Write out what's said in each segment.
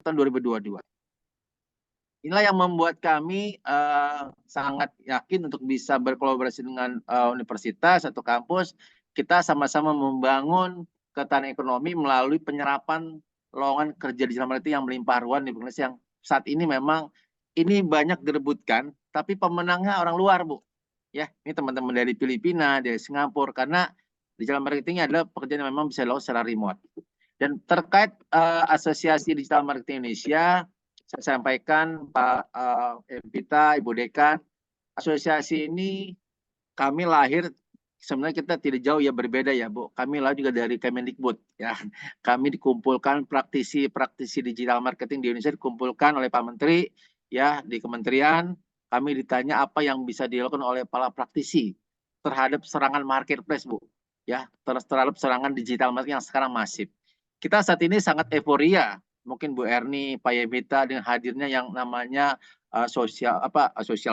tahun 2022. Inilah yang membuat kami sangat yakin untuk bisa berkolaborasi dengan universitas atau kampus. Kita sama-sama membangun ketahanan ekonomi melalui penyerapan lowongan kerja digital marketing yang melimpah ruah di Indonesia, yang saat ini memang ini banyak direbutkan, tapi pemenangnya orang luar, Bu. Ya, ini teman-teman dari Filipina, dari Singapura, karena digital marketing adalah pekerjaan yang memang bisa dilakukan secara remote. Dan terkait Asosiasi Digital Marketing Indonesia, saya sampaikan Pak Evita, Ibu Dekan, asosiasi ini kami lahir sebenarnya kita tidak jauh ya, berbeda ya Bu. Kami lahir juga dari Kemendikbud ya. Kami dikumpulkan praktisi digital marketing di Indonesia, dikumpulkan oleh Pak Menteri ya di kementerian. Kami ditanya apa yang bisa dilakukan oleh para praktisi terhadap serangan marketplace, Bu. Ya, terhadap serangan digital marketing yang sekarang masif. Kita saat ini sangat euforia, mungkin Bu Erni, Pak Yevita dengan hadirnya yang namanya sosial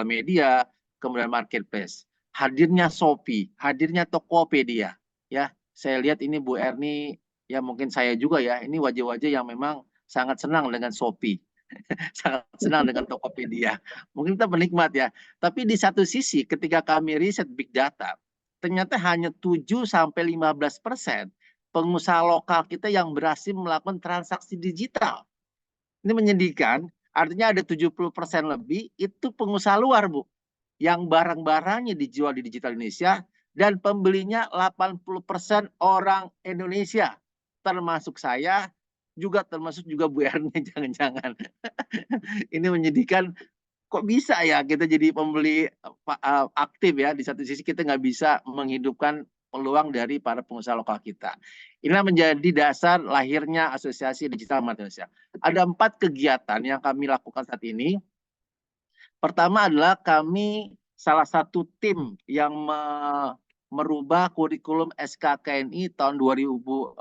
media, kemudian marketplace. Hadirnya Shopee, hadirnya Tokopedia, ya. Saya lihat ini Bu Erni, ya mungkin saya juga ya, ini wajah-wajah yang memang sangat senang dengan Shopee, sangat senang dengan Tokopedia. Mungkin kita penikmat ya. Tapi di satu sisi ketika kami riset big data, ternyata hanya 7-15% pengusaha lokal kita yang berhasil melakukan transaksi digital. Ini menyedihkan, artinya ada 70% lebih itu pengusaha luar, Bu, yang barang-barangnya dijual di digital Indonesia dan pembelinya 80% orang Indonesia, termasuk saya, termasuk juga Bu Erni, jangan-jangan. Ini menyedihkan, kok bisa ya kita jadi pembeli aktif ya, di satu sisi kita nggak bisa menghidupkan peluang dari para pengusaha lokal kita. Inilah menjadi dasar lahirnya Asosiasi Digital Marketing Indonesia. Ada 4 kegiatan yang kami lakukan saat ini. Pertama adalah kami salah satu tim yang merubah kurikulum SKKNI tahun 2014,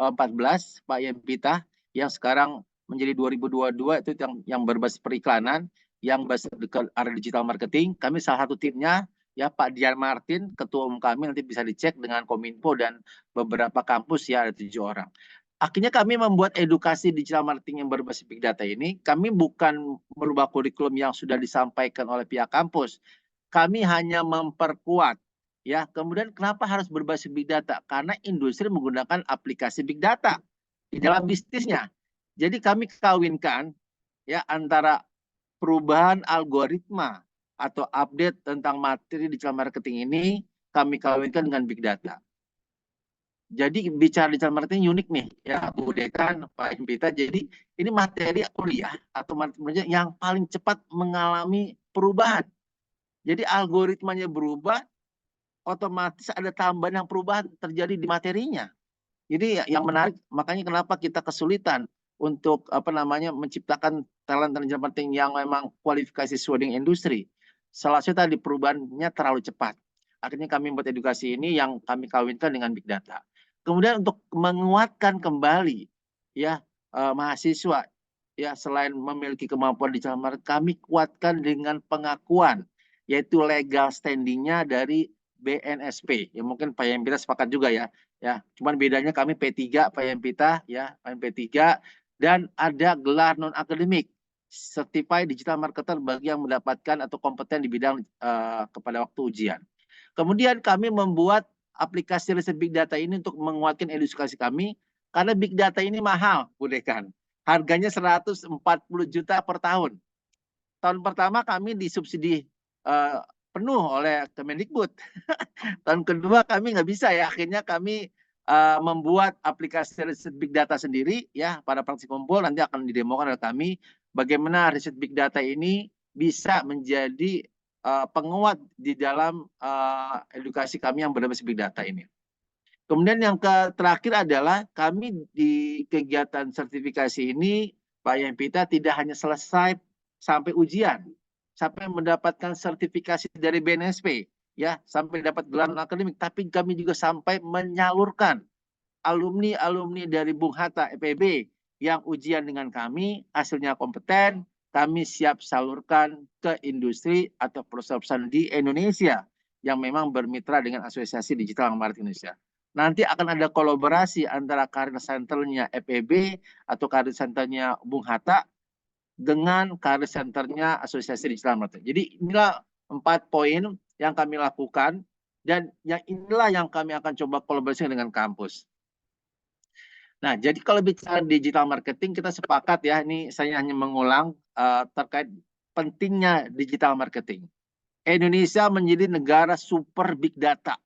Pak Yempita, yang sekarang menjadi 2022, itu yang berbasis periklanan, yang berbasis arah digital marketing. Kami salah satu timnya, ya Pak Dian Martin, ketua umum kami, nanti bisa dicek dengan Kominfo dan beberapa kampus, ya ada 7 orang. Akhirnya kami membuat edukasi digital marketing yang berbasis big data ini. Kami bukan merubah kurikulum yang sudah disampaikan oleh pihak kampus. Kami hanya memperkuat. Ya, kemudian kenapa harus berbasis big data? Karena industri menggunakan aplikasi big data di dalam bisnisnya. Jadi kami kawinkan ya antara perubahan algoritma atau update tentang materi digital marketing ini, kami kawinkan dengan big data. Jadi bicara digital marketing unik nih ya Bu Dekan, Pak Impita. Jadi ini materi kuliah atau materi yang paling cepat mengalami perubahan. Jadi algoritmanya berubah, otomatis ada tambahan yang perubahan terjadi di materinya. Jadi yang menarik, makanya kenapa kita kesulitan untuk menciptakan talent digital marketing yang memang kualifikasi sesuai dengan industri. Salah satu tadi perubahannya terlalu cepat. Akhirnya kami membuat edukasi ini yang kami kawinkan dengan big data. Kemudian untuk menguatkan kembali ya mahasiswa ya, selain memiliki kemampuan digital marketing, kami kuatkan dengan pengakuan, yaitu legal standingnya dari BNSP. Ya mungkin Pak Yempita sepakat juga ya. Ya, cuman bedanya kami P3 Pak Yempita ya, P3, dan ada gelar non akademik Certified Digital Marketer bagi yang mendapatkan atau kompeten di bidang kepada waktu ujian. Kemudian kami membuat aplikasi riset big data ini untuk menguatkan edukasi kami, karena big data ini mahal, Bu Dekan. Harganya 140 juta per tahun. Tahun pertama kami disubsidi penuh oleh Kemendikbud. Tahun kedua kami nggak bisa ya, akhirnya kami membuat aplikasi riset big data sendiri ya, para praktisi kumpul nanti akan didemokan oleh kami bagaimana riset big data ini bisa menjadi penguat di dalam edukasi kami yang berbasis big data ini. Kemudian yang terakhir adalah kami di kegiatan sertifikasi ini, Pak Yempita, tidak hanya selesai sampai ujian, sampai mendapatkan sertifikasi dari BNSP, ya, sampai dapat gelar akademik, tapi kami juga sampai menyalurkan alumni dari Bung Hatta FEB yang ujian dengan kami, hasilnya kompeten, kami siap salurkan ke industri atau perusahaan di Indonesia yang memang bermitra dengan Asosiasi Digital Marketing Indonesia. Nanti akan ada kolaborasi antara karir centernya FEB atau karir centernya Bung Hatta dengan career centernya Asosiasi Digital Marketing. Jadi inilah 4 poin yang kami lakukan dan inilah yang kami akan coba kolaborasi dengan kampus. Nah, jadi kalau bicara digital marketing kita sepakat ya, ini saya hanya mengulang terkait pentingnya digital marketing. Indonesia menjadi negara super big data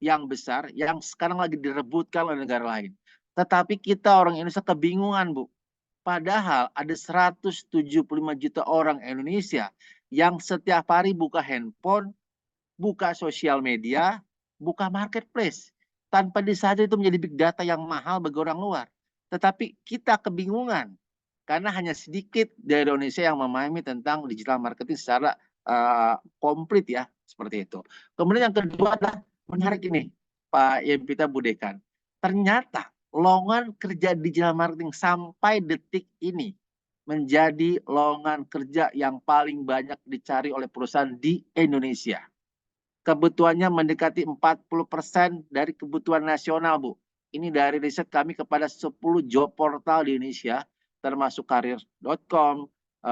yang besar yang sekarang lagi direbutkan oleh negara lain. Tetapi kita orang Indonesia kebingungan, Bu. Padahal ada 175 juta orang Indonesia yang setiap hari buka handphone, buka sosial media, buka marketplace. Tanpa disadari itu menjadi big data yang mahal bagi orang luar. Tetapi kita kebingungan karena hanya sedikit dari Indonesia yang memahami tentang digital marketing secara komplit ya, seperti itu. Kemudian yang kedua adalah menarik ini, Pak Yempita Budekan. Ternyata lowongan kerja digital marketing sampai detik ini menjadi lowongan kerja yang paling banyak dicari oleh perusahaan di Indonesia. Kebutuhannya mendekati 40% dari kebutuhan nasional, Bu. Ini dari riset kami kepada 10 job portal di Indonesia, termasuk karir.com,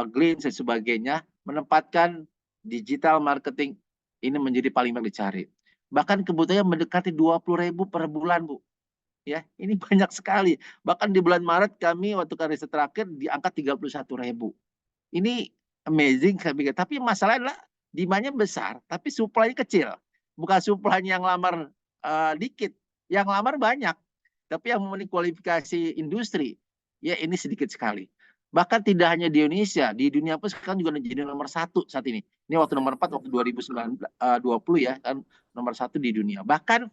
Glean, dan sebagainya, menempatkan digital marketing ini menjadi paling banyak dicari. Bahkan kebutuhannya mendekati 20.000 per bulan, Bu. Ya, ini banyak sekali. Bahkan di bulan Maret kami waktu riset terakhir di angka 31.000. Ini amazing saya pikir. Tapi masalahnya adalah demand-nya besar, tapi supply-nya kecil. Bukan supply-nya yang lamar dikit, yang lamar banyak. Tapi yang memenuhi kualifikasi industri, ya ini sedikit sekali. Bahkan tidak hanya di Indonesia, di dunia pun sekarang juga menjadi nomor 1 saat ini. Ini waktu nomor 4 waktu 2020 ya, kan nomor 1 di dunia. Bahkan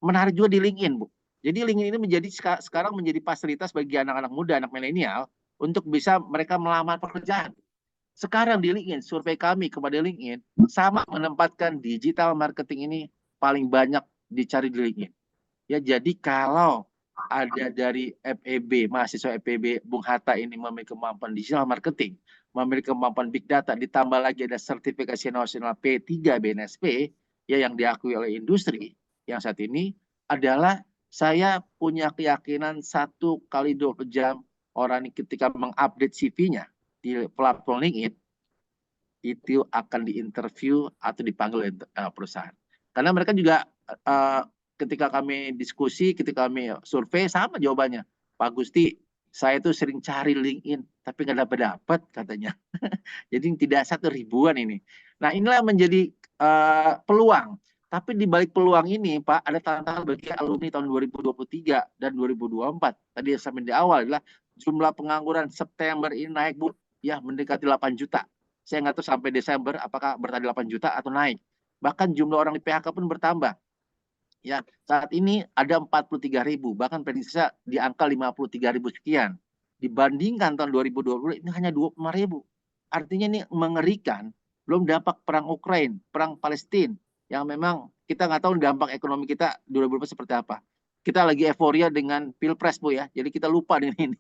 menarik juga di LinkedIn, Bu. Jadi LinkedIn ini menjadi sekarang menjadi fasilitas bagi anak-anak muda, anak milenial untuk bisa mereka melamar pekerjaan. Sekarang di LinkedIn, survei kami kepada LinkedIn sama menempatkan digital marketing ini paling banyak dicari di LinkedIn. Ya, jadi kalau ada dari FEB, mahasiswa FEB Bung Hatta ini memiliki kemampuan digital marketing, memiliki kemampuan big data, ditambah lagi ada sertifikasi nasional P3 BNSP ya yang diakui oleh industri yang saat ini adalah saya punya keyakinan 1 kali 24 jam orang ini ketika mengupdate CV-nya di platform LinkedIn itu akan diinterview atau dipanggil oleh perusahaan. Karena mereka juga ketika kami diskusi, ketika kami survei sama jawabannya. Pak Gusti, saya itu sering cari LinkedIn tapi nggak dapat katanya. Jadi tidak 1.000-an ini. Nah inilah menjadi peluang. Tapi di balik peluang ini, Pak, ada tantangan bagi alumni tahun 2023 dan 2024. Tadi yang sampai di awal adalah jumlah pengangguran September ini naik, Bu, ya mendekati 8 juta. Saya nggak tahu sampai Desember apakah bertambah 8 juta atau naik. Bahkan jumlah orang di PHK pun bertambah. Ya, saat ini ada 43.000, bahkan prediksi saya di angka 53.000 sekian. Dibandingkan tahun 2020 ini hanya 25.000. Artinya ini mengerikan. Belum dampak perang Ukraina, perang Palestina yang memang kita nggak tahu dampak ekonomi kita 2020 seperti apa. Kita lagi euforia dengan Pilpres, Bu ya. Jadi kita lupa dengan ini.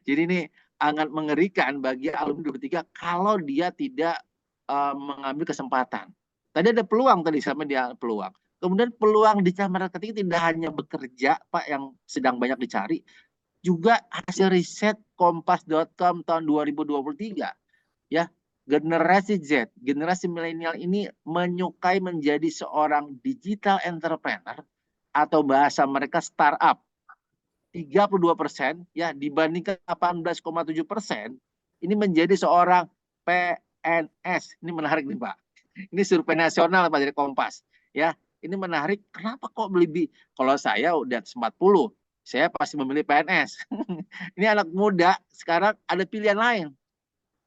Jadi ini sangat mengerikan bagi alumni 23 kalau dia tidak mengambil kesempatan. Tadi ada peluang tadi sama dia peluang. Kemudian peluang digital marketing tidak hanya bekerja, Pak, yang sedang banyak dicari, juga hasil riset kompas.com tahun 2023 ya, generasi Z, generasi milenial ini menyukai menjadi seorang digital entrepreneur atau bahasa mereka startup. 32% ya dibandingkan 18,7% ini menjadi seorang PNS. Ini menarik nih, Pak. Ini survei nasional Pak dari Kompas. Ya, ini menarik. Kenapa kok lebih? Kalau saya udah 40, saya pasti memilih PNS. Ini anak muda sekarang ada pilihan lain.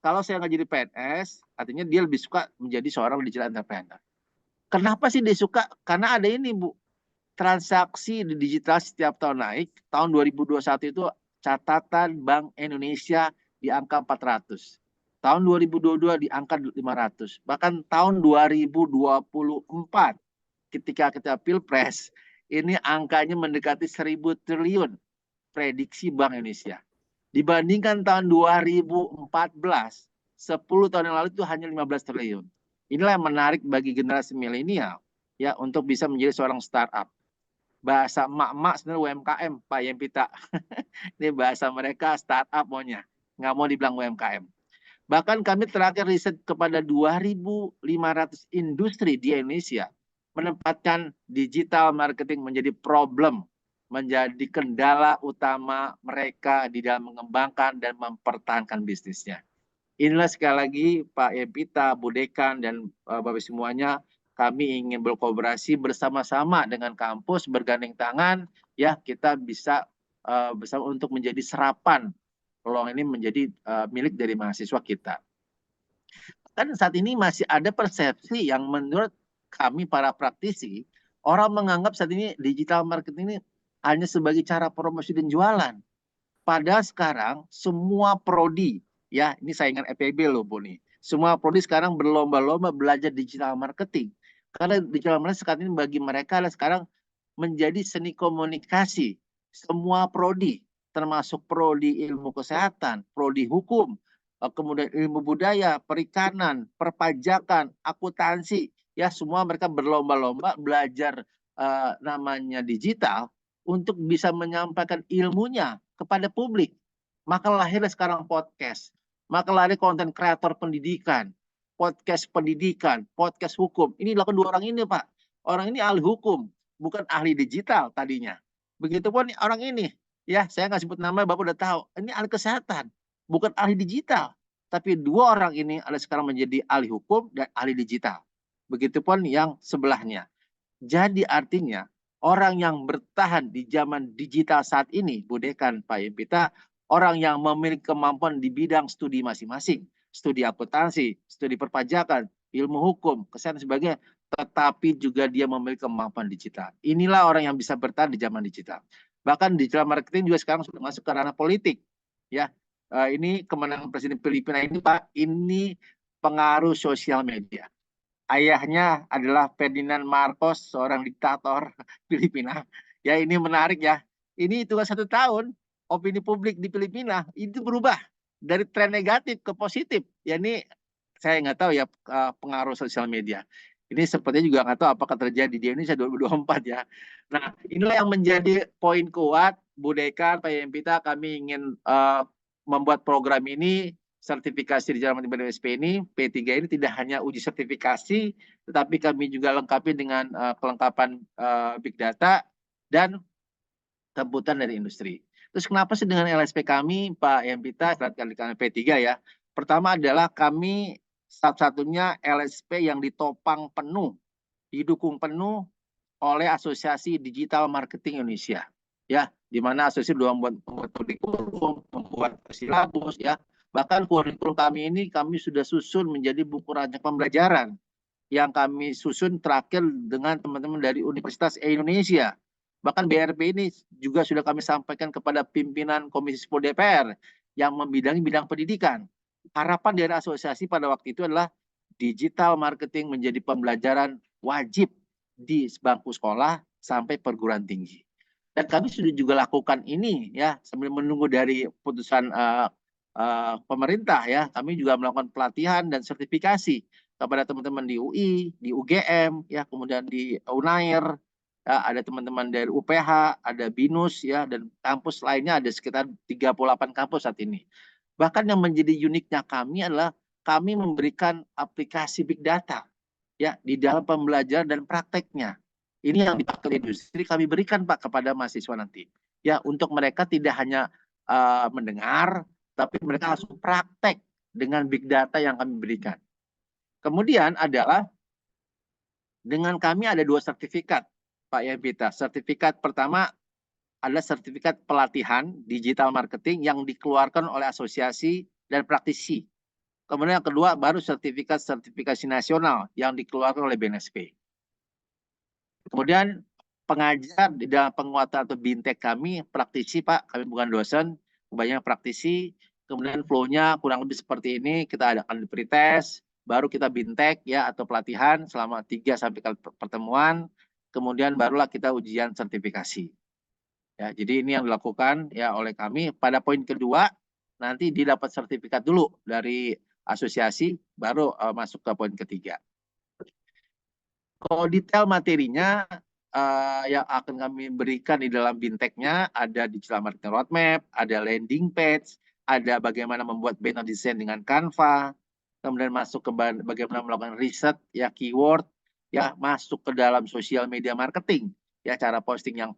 Kalau saya nggak jadi PNS, artinya dia lebih suka menjadi seorang digital entrepreneur. Kenapa sih dia suka? Karena ada ini, Bu. Transaksi di digital setiap tahun naik. Tahun 2021 itu catatan Bank Indonesia di angka 400. Tahun 2022 di angka 500. Bahkan tahun 2024 ketika kita Pilpres, ini angkanya mendekati 1.000 triliun prediksi Bank Indonesia. Dibandingkan tahun 2014, 10 tahun yang lalu itu hanya 15 triliun. Inilah yang menarik bagi generasi milenial ya untuk bisa menjadi seorang startup. Bahasa emak-emak sebenarnya UMKM, Pak Yempita. Ini bahasa mereka startup maunya. nggak mau dibilang UMKM. Bahkan kami terakhir riset kepada 2.500 industri di Indonesia, menempatkan digital marketing menjadi problem, menjadi kendala utama mereka di dalam mengembangkan dan mempertahankan bisnisnya. Inilah sekali lagi Pak Yempita, Bu Dekan, dan Bapak semuanya, kami ingin berkolaborasi bersama-sama dengan kampus, bergandeng tangan, ya kita bisa bersama untuk menjadi serapan peluang ini menjadi milik dari mahasiswa kita. Kan saat ini masih ada persepsi yang menurut kami para praktisi, orang menganggap saat ini digital marketing ini hanya sebagai cara promosi dan jualan. Padahal sekarang semua prodi, ya ini saingan EPB loh Bu nih. Semua prodi sekarang berlomba-lomba belajar digital marketing. Karena digital marketing sekarang ini bagi mereka adalah sekarang menjadi seni komunikasi. Semua prodi, termasuk prodi ilmu kesehatan, prodi hukum, kemudian ilmu budaya, perikanan, perpajakan, akuntansi, ya semua mereka berlomba-lomba belajar namanya digital untuk bisa menyampaikan ilmunya kepada publik. Maka lahirlah sekarang podcast. Maka lahir konten kreator pendidikan, podcast hukum. Ini dilakukan dua orang ini, Pak. Orang ini ahli hukum, bukan ahli digital tadinya. Begitupun orang ini, ya saya nggak sebut nama, Bapak udah tahu. Ini ahli kesehatan, bukan ahli digital. Tapi dua orang ini ada sekarang menjadi ahli hukum dan ahli digital. Begitupun yang sebelahnya. Jadi artinya orang yang bertahan di zaman digital saat ini, Bu Dekan, Pak Yempita, orang yang memiliki kemampuan di bidang studi masing-masing, studi akuntansi, studi perpajakan, ilmu hukum, kesehatan sebagainya, tetapi juga dia memiliki kemampuan digital. Inilah orang yang bisa bertahan di zaman digital. Bahkan digital marketing juga sekarang sudah masuk ke ranah politik. Ya, ini kemenangan Presiden Filipina ini Pak, ini pengaruh sosial media. Ayahnya adalah Ferdinand Marcos, seorang diktator Filipina. Ya ini menarik ya. Ini itu 1 tahun opini publik di Filipina itu berubah dari tren negatif ke positif. Ya ini saya nggak tahu ya pengaruh sosial media. Ini sepertinya juga nggak tahu apakah terjadi di Indonesia 2024 ya. Nah inilah yang menjadi poin kuat Bu Dekan, Pak Yempita, kami ingin membuat program ini sertifikasi di Jalan SP ini, P3 ini tidak hanya uji sertifikasi, tetapi kami juga lengkapi dengan kelengkapan big data dan kebutuhan dari industri. Terus kenapa sih dengan LSP kami, Pak Yempita, kali P3 ya? Pertama adalah kami satu-satunya LSP yang ditopang penuh, didukung penuh oleh Asosiasi Digital Marketing Indonesia. Ya, di mana asosiasi sudah membuat kurikulum, membuat silabus, ya. Bahkan kurikulum kami ini kami sudah susun menjadi buku rancang pembelajaran yang kami susun terakhir dengan teman-teman dari Universitas Indonesia. Bahkan BRP ini juga sudah kami sampaikan kepada pimpinan Komisi 10 DPR yang membidangi bidang pendidikan. Harapan dari asosiasi pada waktu itu adalah digital marketing menjadi pembelajaran wajib di bangku sekolah sampai perguruan tinggi. Dan kami sudah juga lakukan ini ya sambil menunggu dari putusan pemerintah ya. Kami juga melakukan pelatihan dan sertifikasi kepada teman-teman di UI, di UGM, ya kemudian di Unair, ya, ada teman-teman dari UPH, ada BINUS ya dan kampus lainnya ada sekitar 38 kampus saat ini. Bahkan yang menjadi uniknya kami adalah kami memberikan aplikasi big data ya di dalam pembelajaran dan prakteknya. Ini yang dipakai industri kami berikan Pak kepada mahasiswa nanti. Ya untuk mereka tidak hanya mendengar tapi mereka langsung praktek dengan big data yang kami berikan. Kemudian adalah dengan kami ada 2 sertifikat Pak Yempita. Sertifikat pertama adalah sertifikat pelatihan digital marketing yang dikeluarkan oleh asosiasi dan praktisi. Kemudian yang kedua baru sertifikasi nasional yang dikeluarkan oleh BNSP. Kemudian pengajar di dalam penguatan atau bintek kami praktisi Pak, kami bukan dosen, banyak praktisi. Kemudian flow-nya kurang lebih seperti ini, kita adakan di pretest, baru kita bintek ya atau pelatihan selama 3 sampai kali pertemuan, kemudian barulah kita ujian sertifikasi. Ya, jadi ini yang dilakukan ya oleh kami. Pada poin kedua nanti didapat sertifikat dulu dari asosiasi, baru masuk ke poin ketiga. Kalau detail materinya yang akan kami berikan di dalam binteknya ada digital marketing roadmap, ada landing page, ada bagaimana membuat banner design dengan Canva, kemudian masuk ke bagaimana melakukan riset ya keyword, ya masuk ke dalam sosial media marketing, ya cara posting yang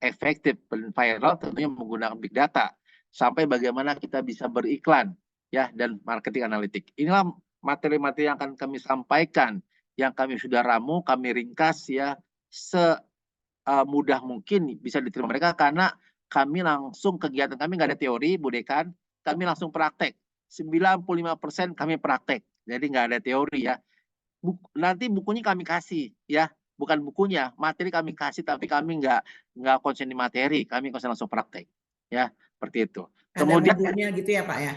efektif dan viral tentunya menggunakan big data, sampai bagaimana kita bisa beriklan ya dan marketing analitik. Inilah materi-materi yang akan kami sampaikan, yang kami sudah ramu, kami ringkas ya semudah mungkin bisa diterima mereka, karena kami langsung kegiatan kami nggak ada teori, Bu Dekan, kami langsung praktek. 95% kami praktek, jadi nggak ada teori ya. Nanti bukunya kami kasih ya, bukan bukunya, materi kami kasih, tapi kami nggak konsen di materi, kami konsen langsung praktek ya, seperti itu. Ada Kemudian modulnya gitu ya Pak ya?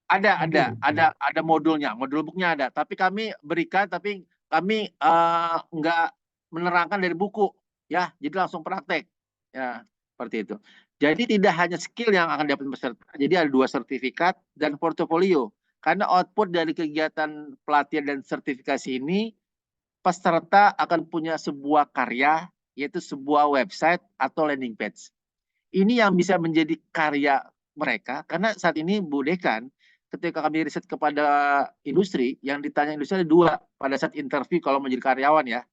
ada modulnya, modul booknya ada, tapi kami berikan, tapi kami nggak menerangkan dari buku ya, jadi langsung praktek ya, seperti itu. Jadi tidak hanya skill yang akan dapat peserta, jadi ada 2 sertifikat dan portofolio. Karena output dari kegiatan pelatihan dan sertifikasi ini, peserta akan punya sebuah karya, yaitu sebuah website atau landing page. Ini yang bisa menjadi karya mereka, karena saat ini Bu Dekan, ketika kami riset kepada industri, yang ditanya industri ada 2 pada saat interview kalau menjadi karyawan ya,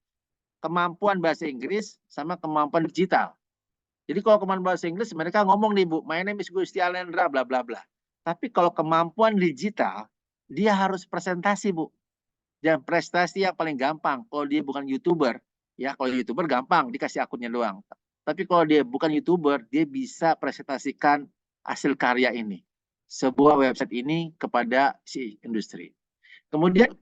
kemampuan bahasa Inggris sama kemampuan digital. Jadi kalau kemampuan bahasa Inggris mereka ngomong nih Bu, my name is Gusti Alendra, bla bla bla. Tapi kalau kemampuan digital, dia harus presentasi Bu. Dan prestasi yang paling gampang, kalau dia bukan YouTuber, ya kalau YouTuber gampang, dikasih akunnya doang. Tapi kalau dia bukan YouTuber, dia bisa presentasikan hasil karya ini, sebuah website ini kepada si industri. Kemudian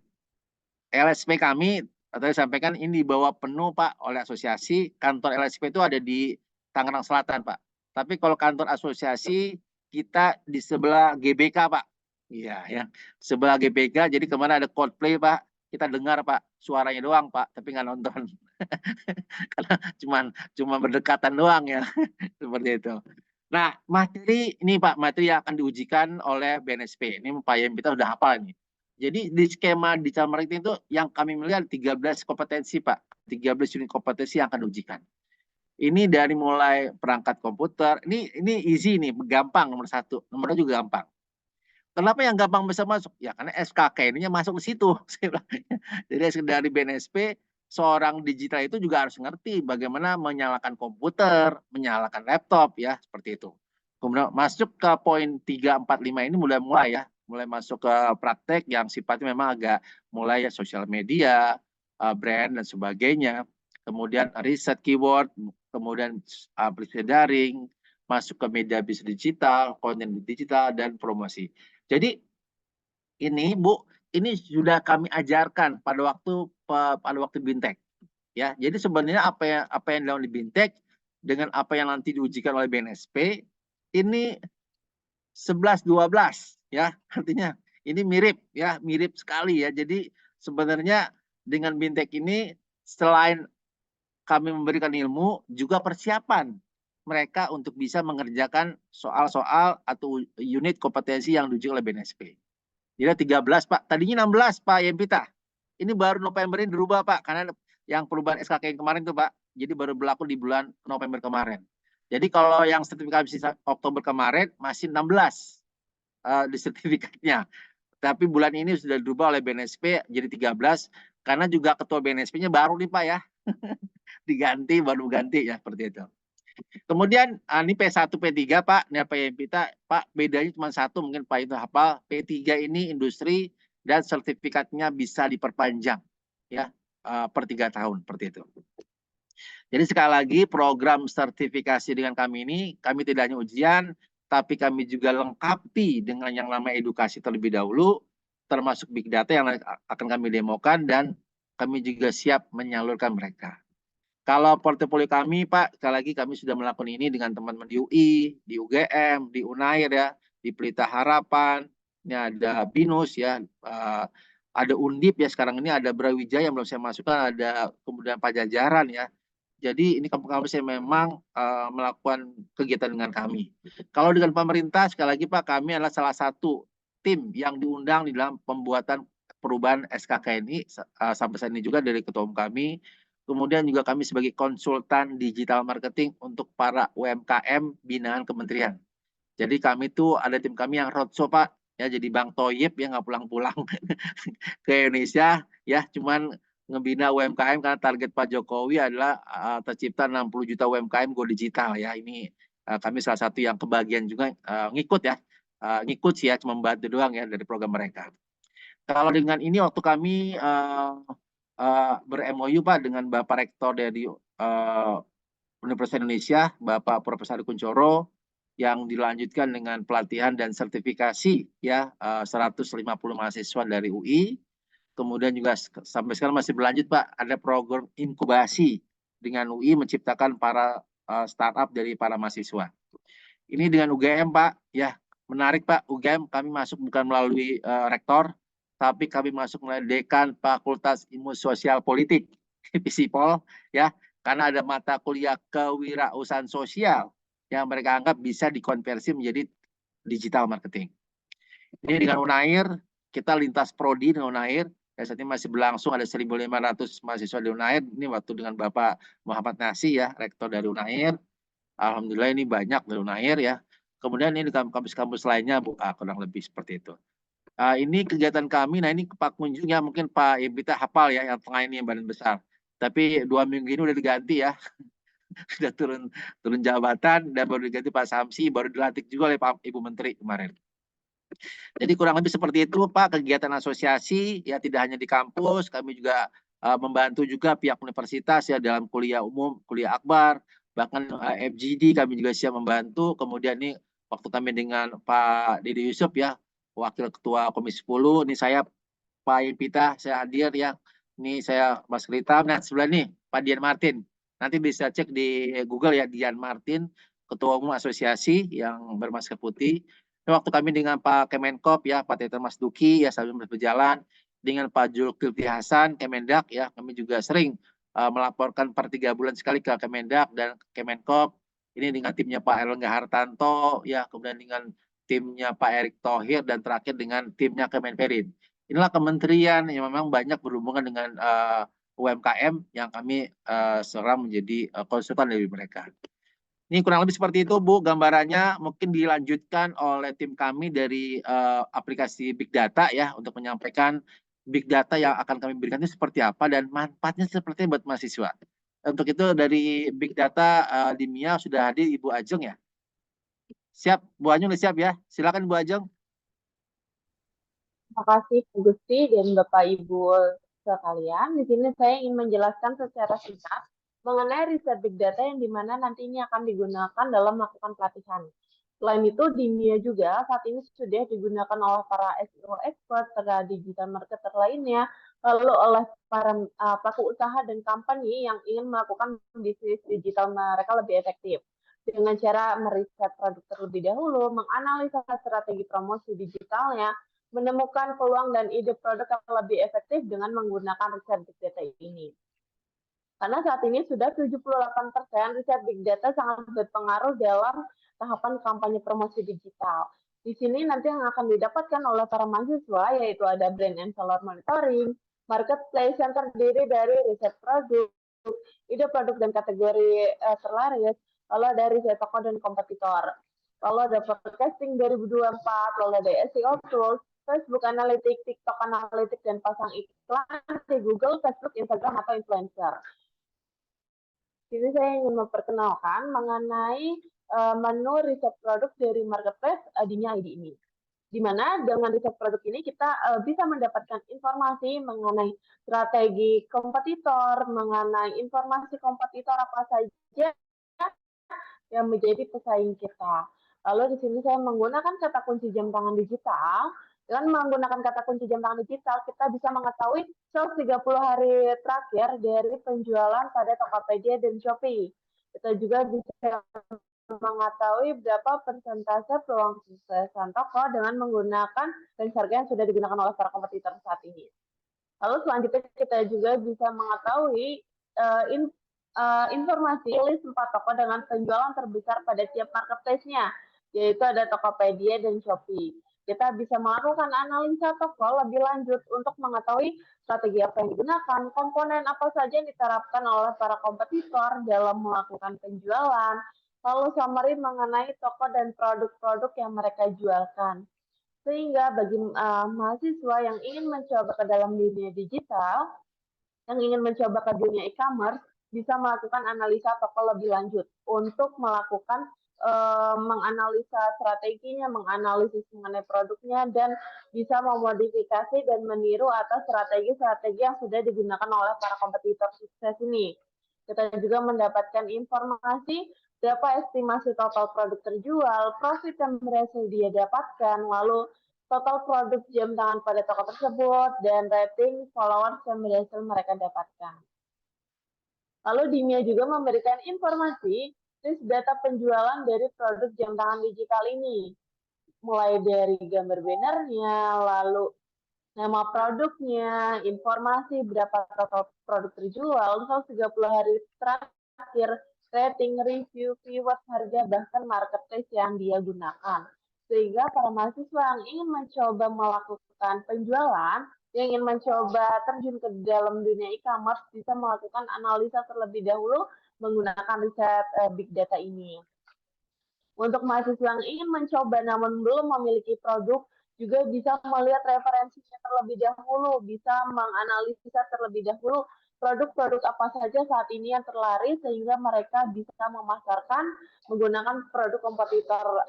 LSP kami, tadi sampaikan ini dibawa penuh Pak oleh asosiasi. Kantor LSP itu ada di Tangerang Selatan Pak. Tapi kalau kantor asosiasi kita di sebelah GBK Pak. Iya ya, sebelah GBK. Jadi kemana ada Coldplay Pak, kita dengar Pak, suaranya doang Pak, tapi nggak nonton. Karena cuma berdekatan doang ya, seperti itu. Nah, materi ini Pak, materi yang akan diujikan oleh BNSP. Ini Pak Yem kita udah hafal nih. Jadi di skema digital marketing itu yang kami melihat 13 kompetensi Pak, 13 unit kompetensi yang akan diujikan. Ini dari mulai perangkat komputer, ini easy nih, gampang nomor 1, nomor 2 juga gampang. Kenapa yang gampang bisa masuk? Ya karena SKKN-nya masuk ke situ. Jadi dari BNSP, seorang digital itu juga harus ngerti bagaimana menyalakan komputer, menyalakan laptop ya, seperti itu. Kemudian masuk ke poin 3, 4, 5 ini mulai ya, mulai masuk ke praktek yang sifatnya memang agak mulai ya sosial media, brand dan sebagainya. Kemudian riset keyword, kemudian aplikasi daring, masuk ke media bisnis digital, konten digital, dan promosi. Jadi ini Bu, ini sudah kami ajarkan pada waktu Bintek ya. Jadi sebenarnya apa yang dilakukan di Bintek dengan apa yang nanti diujikan oleh BNSP ini 11-12 ya. Artinya ini mirip ya, mirip sekali ya. Jadi sebenarnya dengan Bintek ini selain kami memberikan ilmu, juga persiapan mereka untuk bisa mengerjakan soal-soal atau unit kompetensi yang diuji oleh BNSP. Jadi 13 Pak, tadinya 16 Pak Yempita. Ini baru November ini dirubah Pak, karena yang perubahan SKK yang kemarin tuh Pak, jadi baru berlaku di bulan November kemarin. Jadi kalau yang sertifikasi Oktober kemarin masih 16 di sertifikatnya. Tapi bulan ini sudah dirubah oleh BNSP jadi 13, karena juga ketua BNSP-nya baru nih Pak ya. Diganti, baru ganti ya, seperti itu. Kemudian ini P1, P3 Pak, ini apa yang kita Pak, bedanya cuma satu mungkin Pak itu hafal, P3 ini industri dan sertifikatnya bisa diperpanjang ya per 3 tahun seperti itu. Jadi sekali lagi program sertifikasi dengan kami ini, kami tidak hanya ujian, tapi kami juga lengkapi dengan yang namanya edukasi terlebih dahulu, termasuk big data yang akan kami demokan, dan kami juga siap menyalurkan mereka. Kalau portofolio kami, Pak, sekali lagi kami sudah melakukan ini dengan teman-teman di UI, di UGM, di Unair ya, di Pelita Harapan, ini ada BINUS ya, ada Undip ya, sekarang ini ada Brawijaya yang belum saya masukkan, ada kemudian Pajajaran ya. Jadi ini kampus-kampus yang memang melakukan kegiatan dengan kami. Kalau dengan pemerintah, sekali lagi Pak, kami adalah salah satu tim yang diundang di dalam pembuatan perubahan SKK ini, sampai saat ini juga dari ketua umum kami. Kemudian juga kami sebagai konsultan digital marketing untuk para UMKM binaan kementerian. Jadi kami tuh ada tim kami yang roadshow Pak, ya jadi Bang Thoyib ya nggak pulang-pulang ke Indonesia ya, cuman ngebina UMKM karena target Pak Jokowi adalah tercipta 60 juta UMKM go digital ya. Ini kami salah satu yang kebagian juga ngikut ya, ngikut sih ya, cuma membantu doang ya dari program mereka. Kalau dengan ini waktu kami ber-MOU Pak dengan Bapak Rektor dari Universitas Indonesia, Bapak Profesor Ari Kunchoro, yang dilanjutkan dengan pelatihan dan sertifikasi ya 150 mahasiswa dari UI. Kemudian juga sampai sekarang masih berlanjut Pak, ada program inkubasi dengan UI menciptakan para startup dari para mahasiswa. Ini dengan UGM Pak, ya menarik Pak, UGM kami masuk bukan melalui rektor, tapi kami masuk melalui dekan Fakultas Ilmu Sosial Politik, FISIPOL, ya, karena ada mata kuliah kewirausahaan sosial yang mereka anggap bisa dikonversi menjadi digital marketing. Ini dengan Unair, kita lintas prodi dengan Unair, ya saat ini masih berlangsung ada 1.500 mahasiswa di Unair, ini waktu dengan Bapak Muhammad Nasi ya, rektor dari Unair. Alhamdulillah ini banyak dari Unair ya. Kemudian ini kampus-kampus lainnya kurang lebih seperti itu. Ini kegiatan kami, nah ini Pak Kunjung ya, mungkin Pak Ibita hafal ya, yang tengah ini yang badan besar. Tapi 2 minggu ini udah diganti ya, sudah turun jabatan dan baru diganti Pak Samsi, baru dilantik juga oleh Pak Ibu Menteri kemarin. Jadi kurang lebih seperti itu Pak kegiatan asosiasi ya, tidak hanya di kampus, kami juga membantu juga pihak universitas ya dalam kuliah umum, kuliah akbar, bahkan FGD kami juga siap membantu. Kemudian ini waktu kami dengan Pak Dede Yusuf ya, Wakil Ketua Komisi 10, ini saya Pak Ipita, saya hadir ya. Ini saya Mas Rita, nah sebelah nih Pak Dian Martin. Nanti bisa cek di Google ya, Dian Martin, Ketua Umum Asosiasi yang bermasker putih. Waktu kami dengan Pak Kemenkop ya, Pak Teten Mas Duki ya sambil berjalan dengan Pak Zulkifli Hasan Kemendak ya, kami juga sering melaporkan per 3 bulan sekali ke Kemendak dan Kemenkop. Ini dengan timnya Pak Erlangga Hartanto ya, kemudian dengan timnya Pak Erick Thohir dan terakhir dengan timnya Kemenperin. Inilah kementerian yang memang banyak berhubungan dengan UMKM yang kami serang menjadi konsultan dari mereka. Ini kurang lebih seperti itu Bu gambarannya, mungkin dilanjutkan oleh tim kami dari aplikasi Big Data ya untuk menyampaikan Big Data yang akan kami berikan itu seperti apa dan manfaatnya seperti buat mahasiswa. Untuk itu dari Big Data di MIA sudah hadir Ibu Ajeng ya. Siap, Bu Ajeng udah siap ya. Silakan Bu Ajeng. Terima kasih Bu Gusti dan Bapak Ibu sekalian. Di sini saya ingin menjelaskan secara singkat mengenai riset big data yang dimana nantinya akan digunakan dalam melakukan pelatihan. Selain itu, di MIA juga saat ini sudah digunakan oleh para SEO expert, para digital marketer lainnya, lalu oleh para pelaku usaha dan company yang ingin melakukan bisnis digital mereka lebih efektif. Dengan cara meriset produk terlebih dahulu, menganalisa strategi promosi digitalnya, menemukan peluang dan ide produk yang lebih efektif dengan menggunakan riset big data ini. Karena saat ini sudah 78% riset big data sangat berpengaruh dalam tahapan kampanye promosi digital. Di sini nanti yang akan didapatkan oleh para mahasiswa yaitu ada brand and seller monitoring, marketplace yang terdiri dari riset produk, ide produk dan kategori terlaris, lalu ada riset toko dan kompetitor. Lalu ada forecasting 2024, lalu ada SEO tools, Facebook Analytics, TikTok Analytics, dan pasang iklan di Google, Facebook, Instagram, atau influencer. Jadi saya ingin memperkenalkan mengenai menu riset produk dari marketplace Dinya ID ini. Di mana dengan riset produk ini kita bisa mendapatkan informasi mengenai strategi kompetitor, mengenai informasi kompetitor apa saja yang menjadi pesaing kita. Lalu di sini saya menggunakan kata kunci jam tangan digital. Dengan menggunakan kata kunci jam tangan digital, kita bisa mengetahui sales 30 hari terakhir dari penjualan pada Tokopedia dan Shopee. Kita juga bisa mengetahui berapa persentase peluang kesuksesan toko dengan menggunakan range harga yang sudah digunakan oleh para kompetitor saat ini. Lalu selanjutnya kita juga bisa mengetahui informasi list 4 toko dengan penjualan terbesar pada tiap marketplace-nya, yaitu ada Tokopedia dan Shopee. Kita bisa melakukan analisa toko lebih lanjut untuk mengetahui strategi apa yang digunakan, komponen apa saja yang diterapkan oleh para kompetitor dalam melakukan penjualan, lalu summary mengenai toko dan produk-produk yang mereka jualkan. Sehingga bagi mahasiswa yang ingin mencoba ke dalam dunia digital, yang ingin mencoba ke dunia e-commerce, bisa melakukan analisa toko lebih lanjut untuk melakukan menganalisa strateginya, menganalisis mengenai produknya, dan bisa memodifikasi dan meniru atas strategi-strategi yang sudah digunakan oleh para kompetitor sukses ini. Kita juga mendapatkan informasi berapa estimasi total produk terjual, profit yang berhasil dia dapatkan, lalu total produk jam tangan pada toko tersebut, dan rating followers yang berhasil mereka dapatkan. Lalu Dimia juga memberikan informasi list data penjualan dari produk jam tangan digital ini, mulai dari gambar bannernya, lalu nama produknya, informasi berapa total produk terjual, 30 hari terakhir, rating, review, viewers, harga, bahkan marketplace yang dia gunakan. Sehingga para mahasiswa yang ingin mencoba melakukan penjualan, yang ingin mencoba terjun ke dalam dunia e-commerce, bisa melakukan analisa terlebih dahulu menggunakan riset big data ini. Untuk mahasiswa yang ingin mencoba namun belum memiliki produk, juga bisa melihat referensinya terlebih dahulu, bisa menganalisa terlebih dahulu produk-produk apa saja saat ini yang terlaris, sehingga mereka bisa memasarkan menggunakan produk kompetitor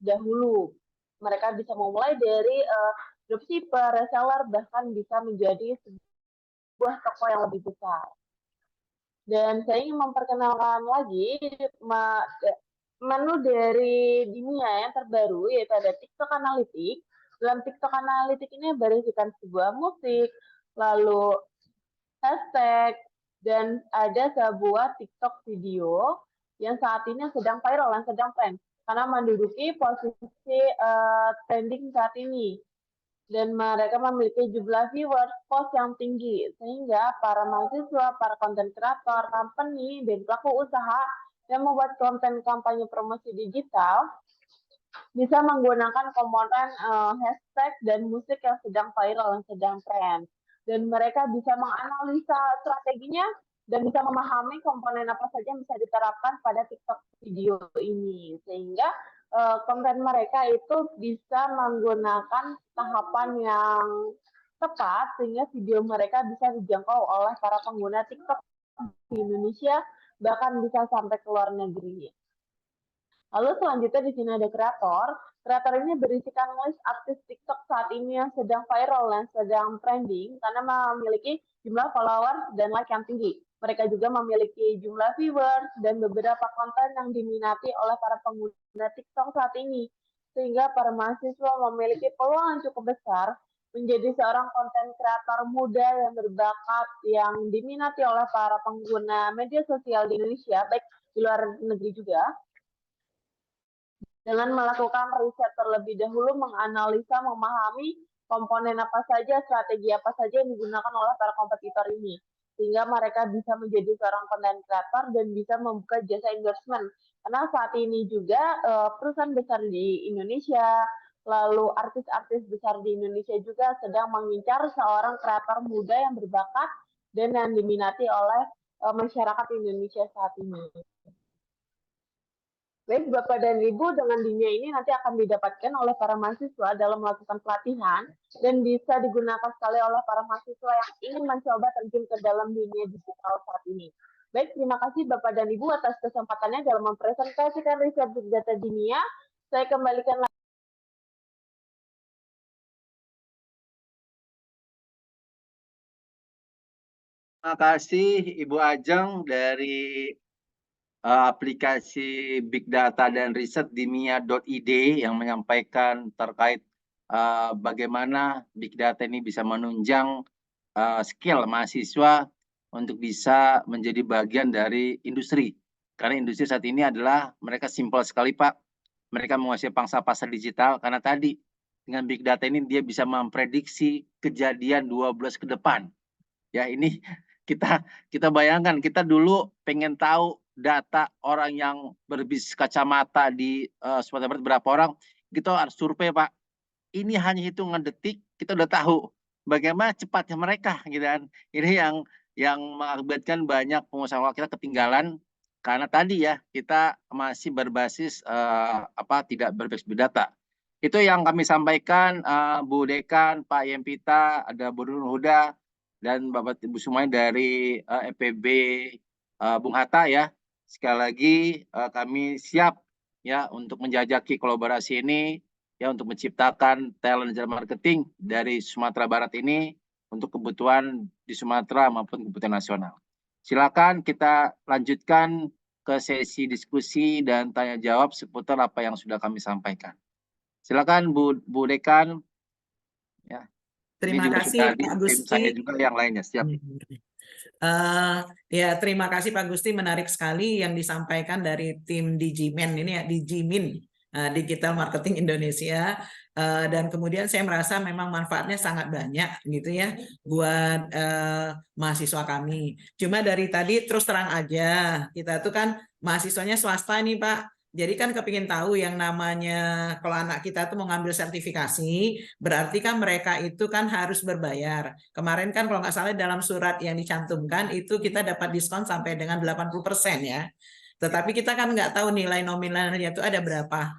dahulu. Mereka bisa memulai dari dropshipper, reseller, bahkan bisa menjadi sebuah toko yang lebih besar. Dan saya ingin memperkenalkan lagi menu dari Dimia yang terbaru, yaitu ada TikTok Analytics. Dalam TikTok Analytics ini berisikan sebuah musik, lalu hashtag, dan ada sebuah TikTok video yang saat ini sedang viral, yang sedang tren, karena menduduki posisi trending saat ini. Dan mereka memiliki jumlah viewers post yang tinggi, sehingga para mahasiswa, para konten kreator, company, dan pelaku usaha yang membuat konten kampanye promosi digital bisa menggunakan komponen hashtag dan musik yang sedang viral, yang sedang tren. Dan mereka bisa menganalisa strateginya dan bisa memahami komponen apa saja yang bisa diterapkan pada TikTok video ini. Sehingga konten mereka itu bisa menggunakan tahapan yang tepat, sehingga video mereka bisa dijangkau oleh para pengguna TikTok di Indonesia, bahkan bisa sampai ke luar negeri. Lalu selanjutnya di sini ada kreator. Kreator ini berisikan list artis TikTok saat ini yang sedang viral dan sedang trending karena memiliki jumlah followers dan like yang tinggi. Mereka juga memiliki jumlah viewers dan beberapa konten yang diminati oleh para pengguna TikTok saat ini. Sehingga para mahasiswa memiliki peluang yang cukup besar menjadi seorang konten kreator muda yang berbakat yang diminati oleh para pengguna media sosial di Indonesia, baik di luar negeri juga, dengan melakukan riset terlebih dahulu, menganalisa, memahami komponen apa saja, strategi apa saja yang digunakan oleh para kompetitor ini. Sehingga mereka bisa menjadi seorang content creator dan bisa membuka jasa endorsement. Karena saat ini juga perusahaan besar di Indonesia, lalu artis-artis besar di Indonesia juga sedang mengincar seorang kreator muda yang berbakat dan yang diminati oleh masyarakat Indonesia saat ini. Baik, Bapak dan Ibu, dengan Dimia ini nanti akan didapatkan oleh para mahasiswa dalam melakukan pelatihan dan bisa digunakan sekali oleh para mahasiswa yang ingin mencoba terjun ke dalam dunia digital saat ini. Baik, terima kasih Bapak dan Ibu atas kesempatannya dalam mempresentasikan riset Big Data Dimia. Saya kembalikan lagi. Terima kasih Ibu Ajeng dari aplikasi Big Data dan Riset dimia.id yang menyampaikan terkait bagaimana Big Data ini bisa menunjang skill mahasiswa untuk bisa menjadi bagian dari industri. Karena industri saat ini adalah mereka simpel sekali Pak. Mereka menguasai pangsa pasar digital karena tadi dengan Big Data ini dia bisa memprediksi kejadian 2 bulan ke depan. Ya ini kita bayangkan kita dulu pengen tahu data orang yang berbisnis kacamata di Sumatera Barat berapa orang, kita harus survei Pak. Ini hanya hitungan detik kita udah tahu bagaimana cepatnya mereka gitu kan. Ini yang mengakibatkan banyak pengusaha kita ketinggalan karena tadi ya kita masih berbasis tidak berbasis big data. Itu yang kami sampaikan, Bu Dekan, Pak Yempita, ada Bu Nurul Huda, dan Bapak Ibu semuanya dari EPB Bung Hatta ya. Sekali lagi kami siap ya untuk menjajaki kolaborasi ini ya untuk menciptakan talent digital marketing dari Sumatera Barat ini untuk kebutuhan di Sumatera maupun kebutuhan nasional. Silakan kita lanjutkan ke sesi diskusi dan tanya jawab seputar apa yang sudah kami sampaikan. Silakan Bu Dekan. Ya. Terima kasih Pak Gusti. Saya juga yang lainnya siap. Ya, terima kasih Pak Gusti, menarik sekali yang disampaikan dari tim Digimin ini ya, Digimin Digital Marketing Indonesia. Dan kemudian saya merasa memang manfaatnya sangat banyak gitu ya buat mahasiswa kami. Cuma dari tadi terus terang aja, kita tuh kan mahasiswanya swasta nih Pak. Jadi kan kepingin tahu yang namanya kalau anak kita tuh mau ngambil sertifikasi, berarti kan mereka itu kan harus berbayar. Kemarin kan kalau nggak salah dalam surat yang dicantumkan itu kita dapat diskon sampai dengan 80% ya. Tetapi kita kan nggak tahu nilai nominalnya itu ada berapa.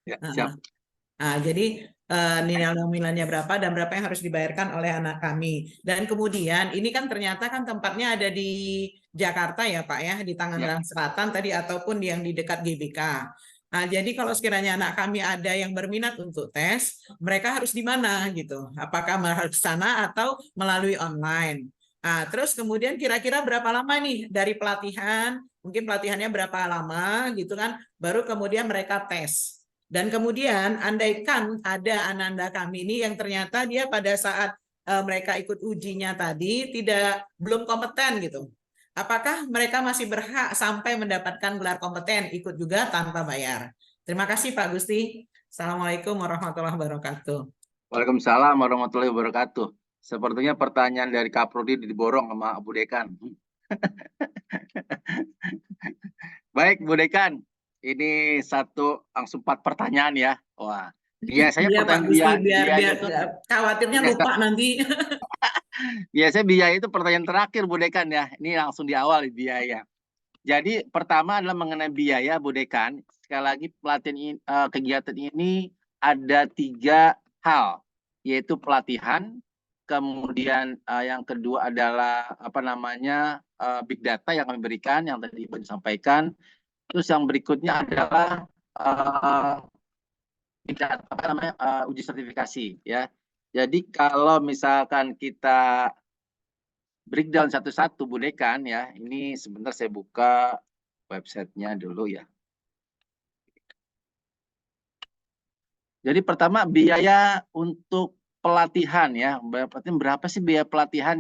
Ya, siap. Nah, jadi nilai nominalnya berapa dan berapa yang harus dibayarkan oleh anak kami. Dan kemudian ini kan ternyata kan tempatnya ada di Jakarta ya Pak ya, di Tangerang Selatan tadi ataupun yang di dekat GBK. Nah, jadi kalau sekiranya anak kami ada yang berminat untuk tes, mereka harus di mana gitu? Apakah harus ke sana atau melalui online? Nah, terus kemudian kira-kira berapa lama nih dari pelatihan? Mungkin pelatihannya berapa lama gitu kan? Baru kemudian mereka tes. Dan kemudian andaikan ada ananda kami ini yang ternyata dia pada saat mereka ikut ujinya tadi belum kompeten gitu. Apakah mereka masih berhak sampai mendapatkan gelar kompeten ikut juga tanpa bayar? Terima kasih Pak Gusti. Assalamualaikum warahmatullahi wabarakatuh. Waalaikumsalam warahmatullahi wabarakatuh. Sepertinya pertanyaan dari Kaprodi diborong sama Bu Dekan. Baik Bu Dekan, ini langsung 4 pertanyaan ya. Wah, biasanya pertanyaan biar khawatirnya lupa nanti. Biasanya biaya itu pertanyaan terakhir Bu Dekan ya. Ini langsung di awal biaya. Jadi pertama adalah mengenai biaya Bu Dekan. Sekali lagi pelatihan kegiatan ini ada 3 hal, yaitu pelatihan, kemudian yang kedua adalah big data yang kami berikan yang tadi Ibu sampaikan. Terus yang berikutnya adalah uji sertifikasi ya. Jadi kalau misalkan kita breakdown satu-satu Bu Dekan ya, ini sebentar saya buka websitenya dulu ya. Jadi pertama biaya untuk pelatihan ya, berapa sih biaya pelatihan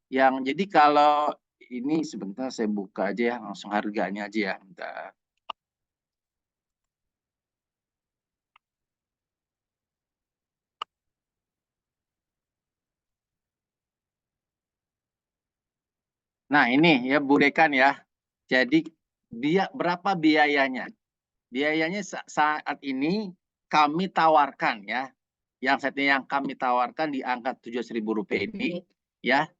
yang jadi kalau ini sebentar saya buka aja ya, langsung harganya aja ya. Bentar. Nah ini ya Bu Dekan ya, jadi berapa biayanya? Biayanya saat ini kami tawarkan ya, yang kami tawarkan di angka Rp7.000 ini ya.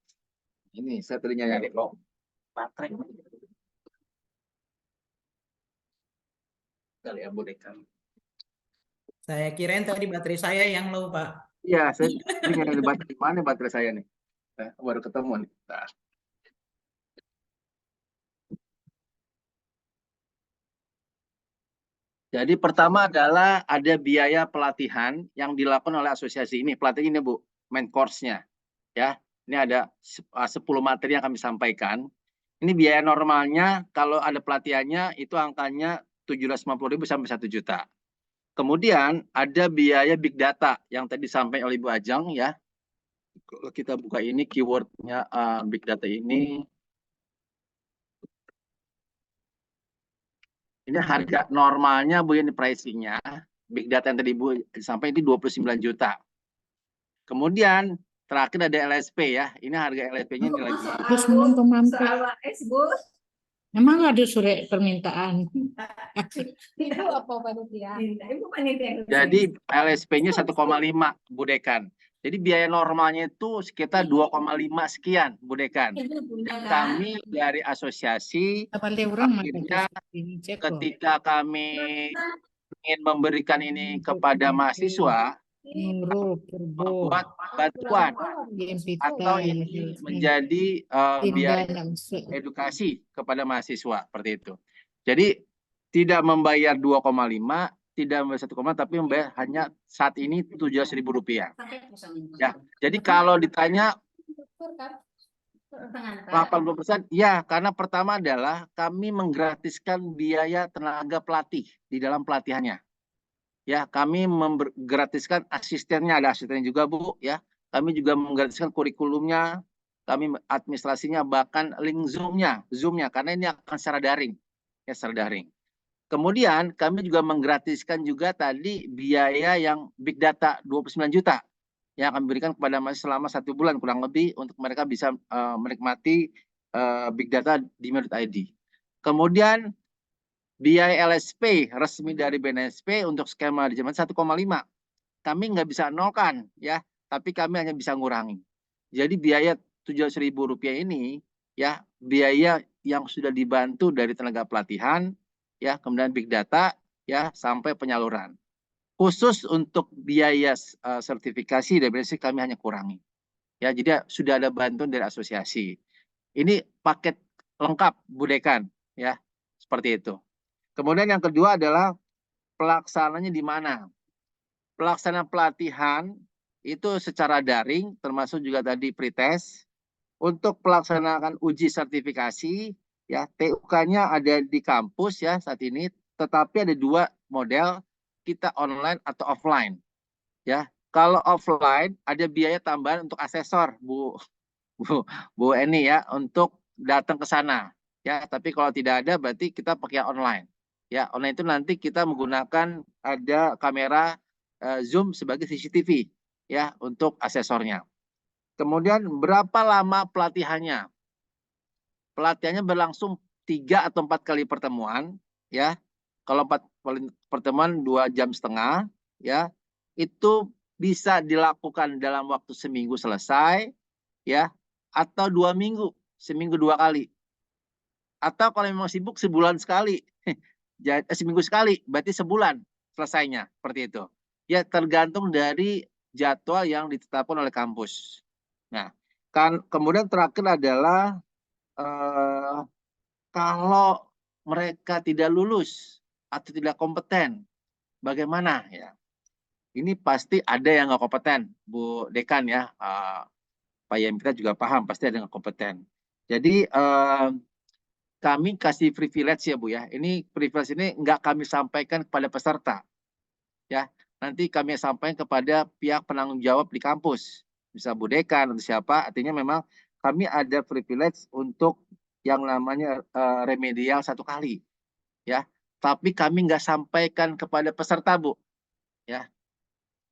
Ini setelahnya ya kok baterai. Kali ya Bu Dekan. Saya kirain tadi baterai saya yang low Pak. Iya, saya nyari baterai mana baterai saya nih. Baru ketemu nih. Nah. Jadi pertama adalah ada biaya pelatihan yang dilakukan oleh asosiasi ini. Pelatihan ini Bu, main course-nya. Ya, ini ada 10 materi yang kami sampaikan. Ini biaya normalnya kalau ada pelatihannya itu angkanya 750.000 sampai 1 juta. Kemudian ada biaya big data yang tadi disampaikan oleh Ibu Ajeng ya. Kalau kita buka ini keywordnya big data ini. Ini harga normalnya Bu, ini pricing-nya. Big data yang tadi Bu sampai ini 29 juta. Kemudian terakhir ada LSP ya. Ini harga LSP-nya ini lagi. Terus memang ada surat permintaan. Itu apa panitia? Jadi LSP-nya 1,5 Bu Dekan. Jadi biaya normalnya itu sekitar 2,5 sekian, Bu Dekan. Dan kami dari asosiasi Apa orang mah akhirnya ini cek kok. ketika kami ingin memberikan ini kepada mahasiswa, Nurul Purbo membuat bantuan atau ini menjadi biaya edukasi kepada mahasiswa seperti itu. Jadi tidak membayar 2,5, tidak membayar 1, tapi membayar hanya saat ini Rp17.000. Ya, jadi kalau ditanya 80%, ya, karena pertama adalah kami menggratiskan biaya tenaga pelatih di dalam pelatihannya. Ya, kami menggratiskan asistennya, ada asistennya juga, Bu, ya. Kami juga menggratiskan kurikulumnya, kami administrasinya, bahkan link Zoom-nya, karena ini akan secara daring, ya, secara daring. Kemudian kami juga menggratiskan juga tadi biaya yang big data 29 juta yang kami berikan kepada mahasiswa selama 1 bulan kurang lebih untuk mereka bisa menikmati big data di Menurut.id. Kemudian biaya LSP resmi dari BNSP untuk skema manajemen 1,5. Kami nggak bisa nolkan, ya, tapi kami hanya bisa ngurangi. Jadi biaya Rp7.000 ini, ya, biaya yang sudah dibantu dari tenaga pelatihan, ya, kemudian big data, ya, sampai penyaluran. Khusus untuk biaya sertifikasi dari BNSP kami hanya kurangi. Ya, jadi sudah ada bantuan dari asosiasi. Ini paket lengkap, Bu Dekan, ya, seperti itu. Kemudian yang kedua adalah pelaksananya di mana. Pelaksanaan pelatihan itu secara daring, termasuk juga tadi pretest. Untuk pelaksanaan uji sertifikasi, ya, TUK-nya ada di kampus, ya, saat ini, tetapi ada 2 model, kita online atau offline, ya. Kalau offline ada biaya tambahan untuk asesor, Bu Eni, ya, untuk datang ke sana, ya. Tapi kalau tidak ada berarti kita pakai online, ya. Online itu nanti kita menggunakan ada kamera Zoom sebagai CCTV, ya, untuk asesornya. Kemudian berapa lama pelatihannya? Pelatihannya berlangsung 3 atau 4 kali pertemuan, ya. Kalau 4 pertemuan 2,5 jam, ya. Itu bisa dilakukan dalam waktu seminggu selesai, ya, atau 2 minggu, seminggu 2 kali. Atau kalau memang sibuk sebulan sekali, seminggu sekali, berarti sebulan selesainya, seperti itu. Ya, tergantung dari jadwal yang ditetapkan oleh kampus. Nah, kemudian terakhir adalah kalau mereka tidak lulus atau tidak kompeten, bagaimana, ya? Ini pasti ada yang nggak kompeten, Bu Dekan, ya. Pak Yem kita juga paham, pasti ada yang nggak kompeten. Jadi kami kasih privilege, ya, Bu, ya. Ini privilege ini nggak kami sampaikan kepada peserta, ya. Nanti kami sampaikan kepada pihak penanggung jawab di kampus, bisa Bu Dekan atau siapa. Artinya memang kami ada privilege untuk yang namanya remedial 1 kali, ya. Tapi kami nggak sampaikan kepada peserta, Bu, ya.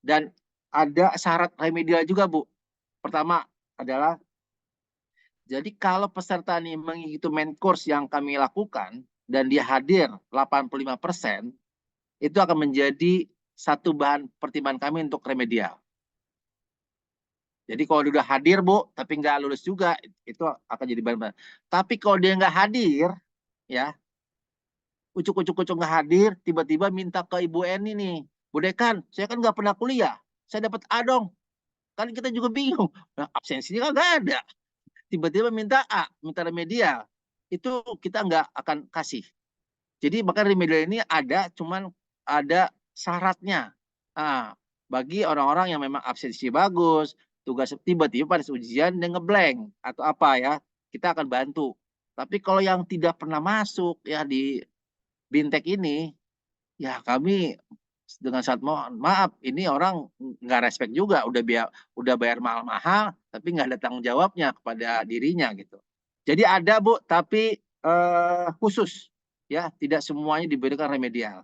Dan ada syarat remedial juga, Bu. Pertama adalah, jadi kalau peserta ini mengikuti main course yang kami lakukan dan dia hadir 85%, itu akan menjadi satu bahan pertimbangan kami untuk remedial. Jadi kalau dia udah hadir, Bu, tapi nggak lulus juga, itu akan jadi bahan. Tapi kalau dia nggak hadir, ya, ucuk-ucuk nggak hadir, tiba-tiba minta ke Ibu Eni nih, Bu Dekan, saya kan nggak pernah kuliah, saya dapat A dong. Kan kita juga bingung, nah, absensinya kan nggak ada. Tiba-tiba minta A, minta remedial, itu kita nggak akan kasih. Jadi bahkan remedial ini ada, cuman ada syaratnya. Nah, bagi orang-orang yang memang absensi bagus, tugas tiba-tiba pada ujian dia ngeblank atau apa, ya, kita akan bantu. Tapi kalau yang tidak pernah masuk, ya, di Bintek ini, ya, kami dengan sangat mohon maaf, ini orang nggak respect juga, udah bayar mahal-mahal, tapi nggak ada tanggung jawabnya kepada dirinya, gitu. Jadi ada, Bu, tapi khusus, ya, tidak semuanya diberikan remedial.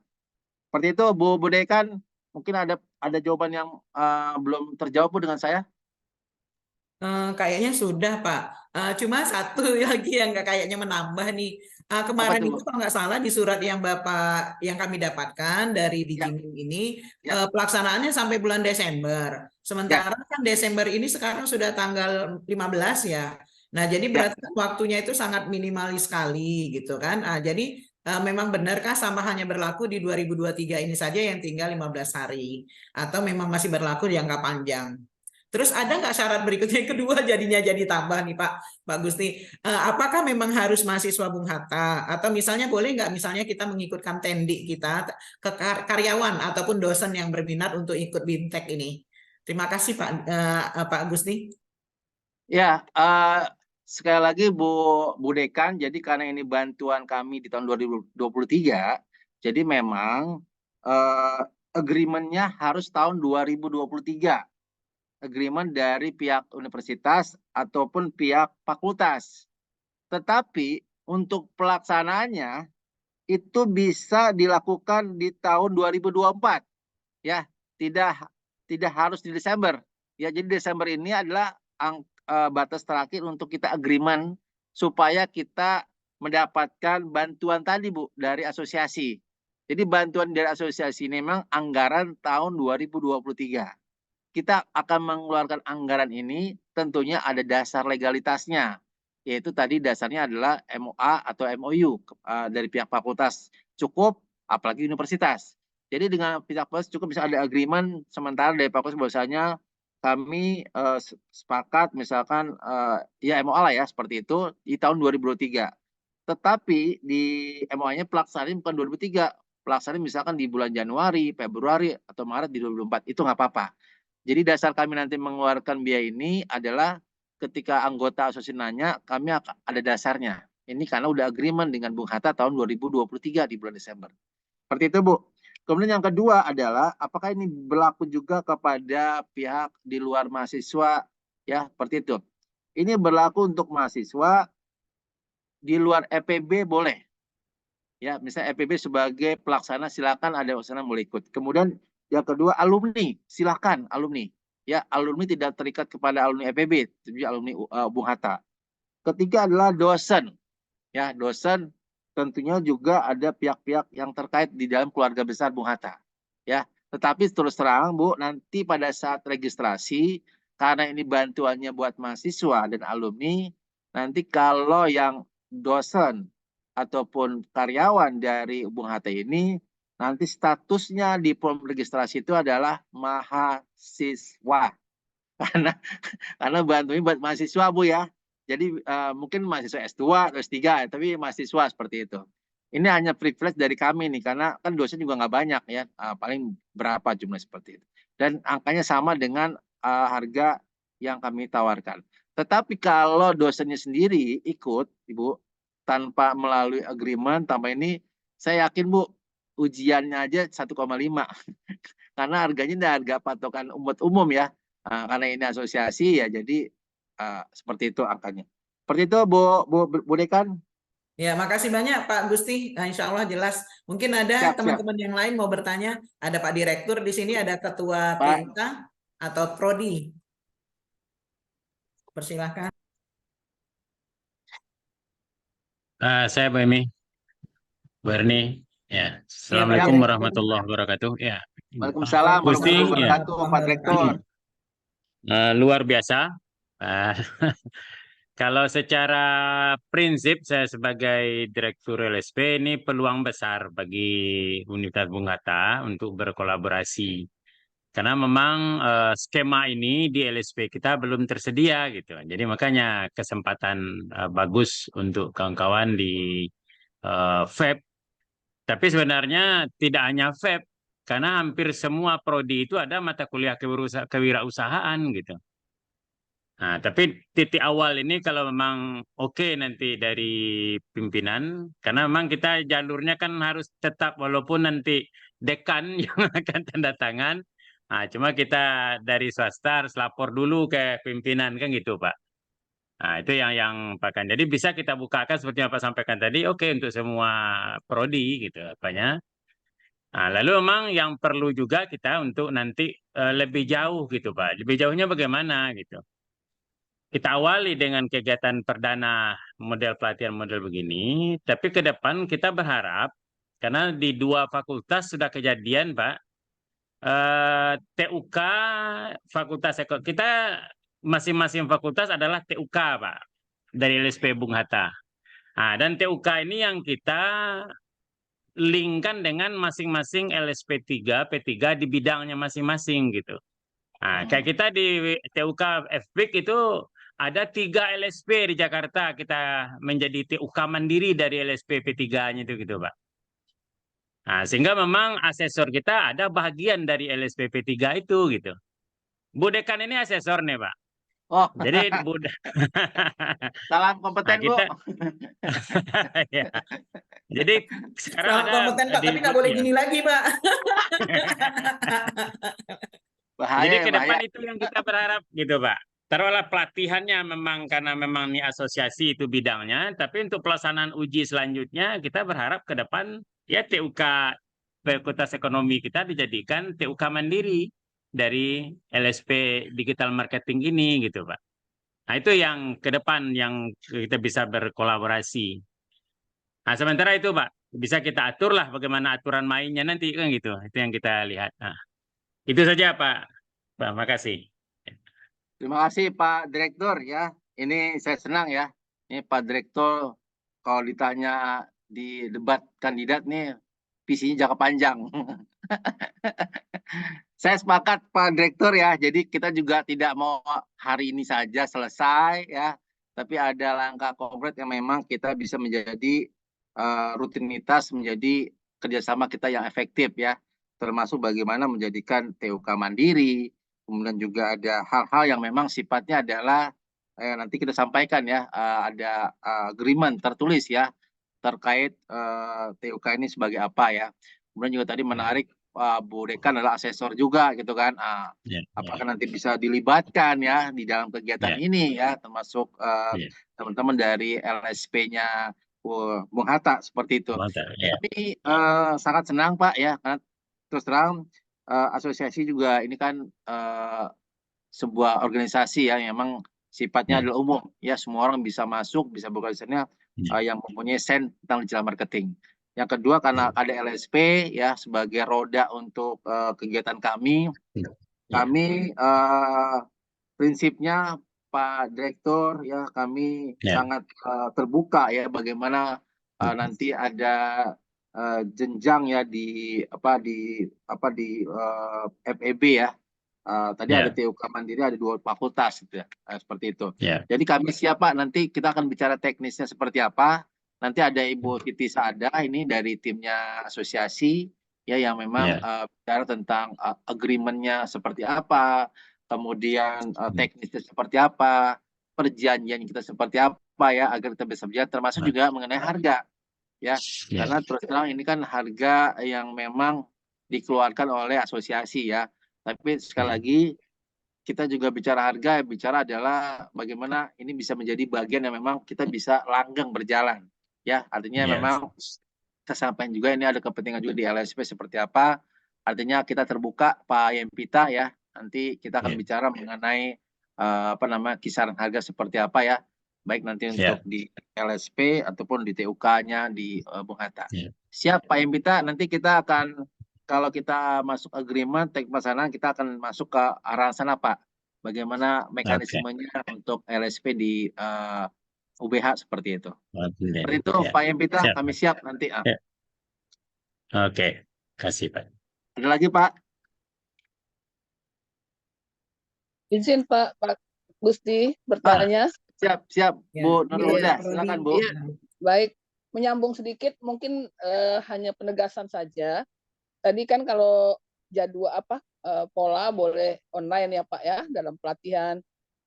Seperti itu, Bu Dekan. Mungkin ada jawaban yang belum terjawab, Bu, dengan saya. Kayaknya sudah, Pak. Cuma satu lagi yang nggak kayaknya menambah nih. Kemarin Apa tuh, Bu? itu kalau nggak salah di surat yang yang kami dapatkan dari Ya, Digiming ini, ya. pelaksanaannya sampai bulan Desember. Sementara kan Desember ini sekarang sudah tanggal 15 ya. Nah, jadi berarti kan waktunya itu sangat minimalis sekali gitu kan. Jadi memang benarkah sama hanya berlaku di 2023 ini saja yang tinggal 15 hari atau memang masih berlaku jangka panjang? Terus ada nggak syarat berikutnya yang kedua jadinya jadi tambah nih Pak Gusti? Apakah memang harus mahasiswa Bung Hatta atau misalnya boleh nggak misalnya kita mengikutkan tendi kita ke karyawan ataupun dosen yang berminat untuk ikut BIMTEK ini? Terima kasih Pak Gusti. Ya, sekali lagi Bu Dekan, jadi karena ini bantuan kami di tahun 2023, jadi memang agreement-nya harus tahun 2023. Agreement dari pihak universitas ataupun pihak fakultas. Tetapi untuk pelaksanaannya itu bisa dilakukan di tahun 2024. Ya, tidak harus di Desember. Ya, jadi Desember ini adalah batas terakhir untuk kita agreement supaya kita mendapatkan bantuan tadi Bu dari asosiasi. Jadi bantuan dari asosiasi ini memang anggaran tahun 2023. Kita akan mengeluarkan anggaran ini tentunya ada dasar legalitasnya, yaitu tadi dasarnya adalah MOA atau MOU dari pihak fakultas cukup, apalagi universitas. Jadi dengan pihak fakultas cukup bisa ada agreement sementara dari fakultas bahwasanya kami sepakat misalkan ya MOA lah ya seperti itu di tahun 2023. Tetapi di MOA-nya pelaksanaan bukan 2003, pelaksanaan misalkan di bulan Januari, Februari atau Maret di 2024 itu nggak apa-apa. Jadi dasar kami nanti mengeluarkan biaya ini adalah ketika anggota asosiasi nanya, kami ada dasarnya. Ini karena udah agreement dengan Bung Hatta tahun 2023 di bulan Desember. Seperti itu, Bu. Kemudian yang kedua adalah apakah ini berlaku juga kepada pihak di luar mahasiswa, ya, seperti itu. Ini berlaku untuk mahasiswa di luar EPB boleh. Ya, misalnya EPB sebagai pelaksana silakan ada pelaksana boleh ikut. Kemudian yang kedua alumni, silakan alumni. Ya, alumni tidak terikat kepada alumni EPB, tapi alumni Bung Hatta. Ketiga adalah dosen. Ya, dosen tentunya juga ada pihak-pihak yang terkait di dalam keluarga besar Bung Hatta. Ya, tetapi terus terang Bu, nanti pada saat registrasi karena ini bantuannya buat mahasiswa dan alumni, nanti kalau yang dosen ataupun karyawan dari Bung Hatta ini nanti statusnya di form registrasi itu adalah mahasiswa. Karena bantunya buat mahasiswa Bu ya. Jadi mungkin mahasiswa S2 atau S3 tapi mahasiswa seperti itu. Ini hanya privilege dari kami nih karena kan dosen juga nggak banyak ya, paling berapa jumlah seperti itu. Dan angkanya sama dengan harga yang kami tawarkan. Tetapi kalau dosennya sendiri ikut Ibu tanpa melalui agreement, tanpa ini saya yakin Bu ujiannya aja 1,5 karena harganya udah harga patokan umum ya. Karena ini asosiasi ya jadi seperti itu angkanya. Seperti itu Bu Dekan. Ya, makasih banyak Pak Gusti. Nah, insya Allah jelas. Mungkin ada teman-teman yang lain mau bertanya. Ada Pak Direktur di sini, ada Ketua TIK atau Prodi. Persilahkan. Saya Bu Emi, Bu Erni. Ya, Assalamualaikum warahmatullahi wabarakatuh. Ya, Waalaikumsalam warahmatullahi wabarakatuh, Pak Direktur. Luar biasa. Kalau secara prinsip saya sebagai Direktur LSP ini peluang besar bagi Universitas Bung Hatta untuk berkolaborasi. Karena memang skema ini di LSP kita belum tersedia gitu. Jadi makanya kesempatan bagus untuk kawan-kawan di FEB. Tapi sebenarnya tidak hanya FEB, karena hampir semua prodi itu ada mata kuliah kewirausahaan gitu. Nah, tapi titik awal ini kalau memang oke nanti dari pimpinan, karena memang kita jalurnya kan harus tetap walaupun nanti dekan yang akan tanda tangan, nah, cuma kita dari swasta harus lapor dulu ke pimpinan kan gitu Pak. Nah, itu yang Pak kan. Jadi bisa kita bukakan seperti yang Pak sampaikan tadi, oke untuk semua prodi gitu apanya. Nah, lalu memang yang perlu juga kita untuk nanti lebih jauh gitu Pak. Lebih jauhnya bagaimana gitu. Kita awali dengan kegiatan perdana model pelatihan model begini, tapi ke depan kita berharap, karena di 2 fakultas sudah kejadian Pak, TUK Fakultas Ekonomi. Kita masing-masing fakultas adalah TUK, Pak, dari LSP Bung Hatta. Nah, dan TUK ini yang kita linkkan dengan masing-masing LSP 3, P3 di bidangnya masing-masing gitu. Nah, kayak kita di TUK FPIK itu ada 3 LSP di Jakarta, kita menjadi TUK mandiri dari LSP P3-nya itu gitu, Pak. Nah, sehingga memang asesor kita ada bagian dari LSP P3 itu gitu. Bu Dekan ini asesor nih, Pak. Oh, Jadi salam nah, kompeten, Bu. kita ya. Jadi sekarang Sangat ada kompeten Pak, di tapi nggak boleh ya. gini lagi Pak. Bahaya Jadi ya, ke depan bahaya. itu yang kita berharap gitu, Pak. Taruhlah pelatihannya memang karena memang ini asosiasi itu bidangnya, tapi untuk pelaksanaan uji selanjutnya kita berharap ke depan ya TUK Fakultas Ekonomi kita dijadikan TUK mandiri dari LSP Digital Marketing ini gitu, Pak. Nah, itu yang ke depan yang kita bisa berkolaborasi. Nah, sementara itu, Pak, bisa kita aturlah bagaimana aturan mainnya nanti kan gitu. Itu yang kita lihat. Nah, itu saja, Pak. Pak, makasih. Terima kasih Pak Direktur ya. Ini saya senang ya. Ini Pak Direktur kalau ditanya di debat kandidat nih visinya jangka panjang. Saya sepakat Pak Direktur ya. Jadi kita juga tidak mau hari ini saja selesai ya. Tapi ada langkah konkret yang memang kita bisa menjadi rutinitas, menjadi kerjasama kita yang efektif ya. Termasuk bagaimana menjadikan TUK mandiri. Kemudian juga ada hal-hal yang memang sifatnya adalah nanti kita sampaikan ya. Ada agreement tertulis ya terkait TUK ini sebagai apa ya. Kemudian juga tadi menarik Bu Dekan adalah asesor juga gitu kan. Apakah nanti bisa dilibatkan ya di dalam kegiatan ini ya, termasuk teman-teman dari LSP-nya Bung Hatta seperti itu. Tapi sangat senang Pak ya, karena terus terang asosiasi juga ini kan sebuah organisasi ya, yang memang sifatnya adalah umum ya, semua orang bisa masuk, bisa berorganisasinya yang mempunyai sen tentang digital marketing. Yang kedua karena ada LSP ya sebagai roda untuk kegiatan kami prinsipnya Pak Direktur ya kami sangat terbuka ya bagaimana nanti ada jenjang ya di FEB ya. Tadi ada TUK Mandiri, ada 2 fakultas gitu ya, seperti itu. Jadi kami siapa nanti kita akan bicara teknisnya seperti apa. Nanti ada Ibu Titi Saada ini dari timnya asosiasi ya yang memang bicara tentang agreement-nya seperti apa, kemudian teknisnya seperti apa, perjanjian kita seperti apa ya agar kita bisa berjalan, termasuk juga mengenai harga ya. Karena terus terang ini kan harga yang memang dikeluarkan oleh asosiasi ya. Tapi sekali lagi kita juga bicara harga, bicara adalah bagaimana ini bisa menjadi bagian yang memang kita bisa langgeng berjalan. Ya, artinya memang kesampaian juga ini ada kepentingan juga di LSP seperti apa. Artinya kita terbuka Pak Yempita ya. Nanti kita akan bicara mengenai kisaran harga seperti apa ya. Baik nanti untuk di LSP ataupun di TUK-nya di Bung Hatta. Siap Pak Yempita, nanti kita akan kalau kita masuk agreement teknik pelaksanaan kita akan masuk ke arah sana Pak. Bagaimana mekanismenya untuk LSP di UBH seperti itu. Seperti itu Pak Yempita, kami siap nanti. Oke, kasih Pak. Ada lagi Pak? Izin Pak Gusti bertanya. Siap Bu Nurulhuda, silakan Bu. Baik, menyambung sedikit mungkin hanya penegasan saja. Tadi kan kalau jadwal pola boleh online ya Pak ya dalam pelatihan.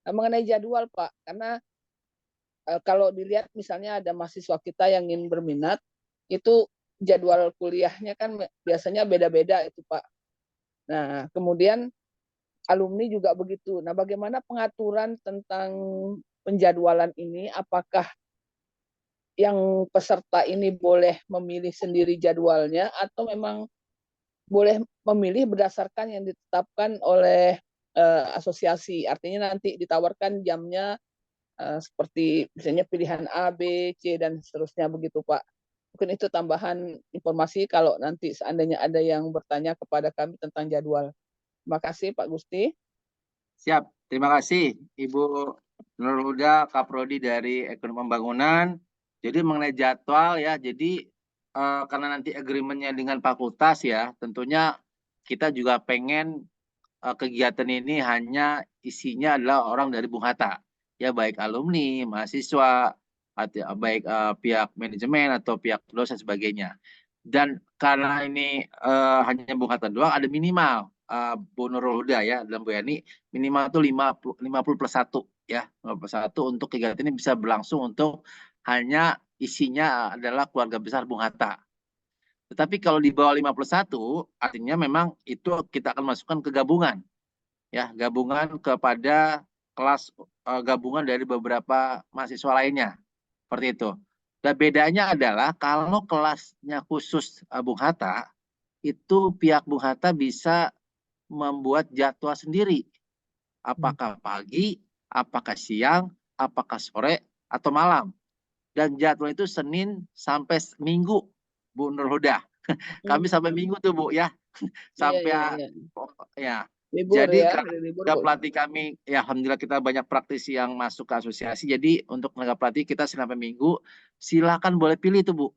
Nah, mengenai jadwal Pak, karena kalau dilihat misalnya ada mahasiswa kita yang ingin berminat, itu jadwal kuliahnya kan biasanya beda-beda itu Pak. Nah, kemudian alumni juga begitu. Nah, bagaimana pengaturan tentang penjadwalan ini? Apakah yang peserta ini boleh memilih sendiri jadwalnya atau memang boleh memilih berdasarkan yang ditetapkan oleh asosiasi? Artinya nanti ditawarkan jamnya seperti misalnya pilihan A, B, C dan seterusnya begitu Pak. Mungkin itu tambahan informasi kalau nanti seandainya ada yang bertanya kepada kami tentang jadwal. Terima kasih Pak Gusti. Siap. Terima kasih Ibu Nurul Huda, Kaprodi dari Ekonomi Pembangunan. Jadi mengenai jadwal ya, jadi karena nanti agreement-nya dengan fakultas ya, tentunya kita juga pengen kegiatan ini hanya isinya adalah orang dari Bung Hatta. Ya baik alumni, mahasiswa, atau baik pihak manajemen atau pihak dosen sebagainya. Dan karena ini hanya Bung Hatta doang, ada minimal Bu Nurul Huda ya dalam Bu Yani minimal itu 50+1 ya, 50+1 untuk kegiatan ini bisa berlangsung untuk hanya isinya adalah keluarga besar Bung Hatta. Tetapi kalau di bawah 51 artinya memang itu kita akan masukkan ke gabungan. Ya, gabungan kepada kelas gabungan dari beberapa mahasiswa lainnya. Seperti itu. Dan bedanya adalah kalau kelasnya khusus Bung Hatta, itu pihak Bung Hatta bisa membuat jadwal sendiri. Apakah pagi, apakah siang, apakah sore, atau malam. Dan jadwal itu Senin sampai Minggu, Bu Nur Huda. Kami sampai Minggu tuh Bu ya. Sampai ya. Libur Jadi ya, karena libur tenaga Bu. pelatih kami, ya alhamdulillah kita banyak praktisi yang masuk ke asosiasi. Jadi untuk tenaga pelatih kita sampai Minggu, silakan boleh pilih tuh Bu.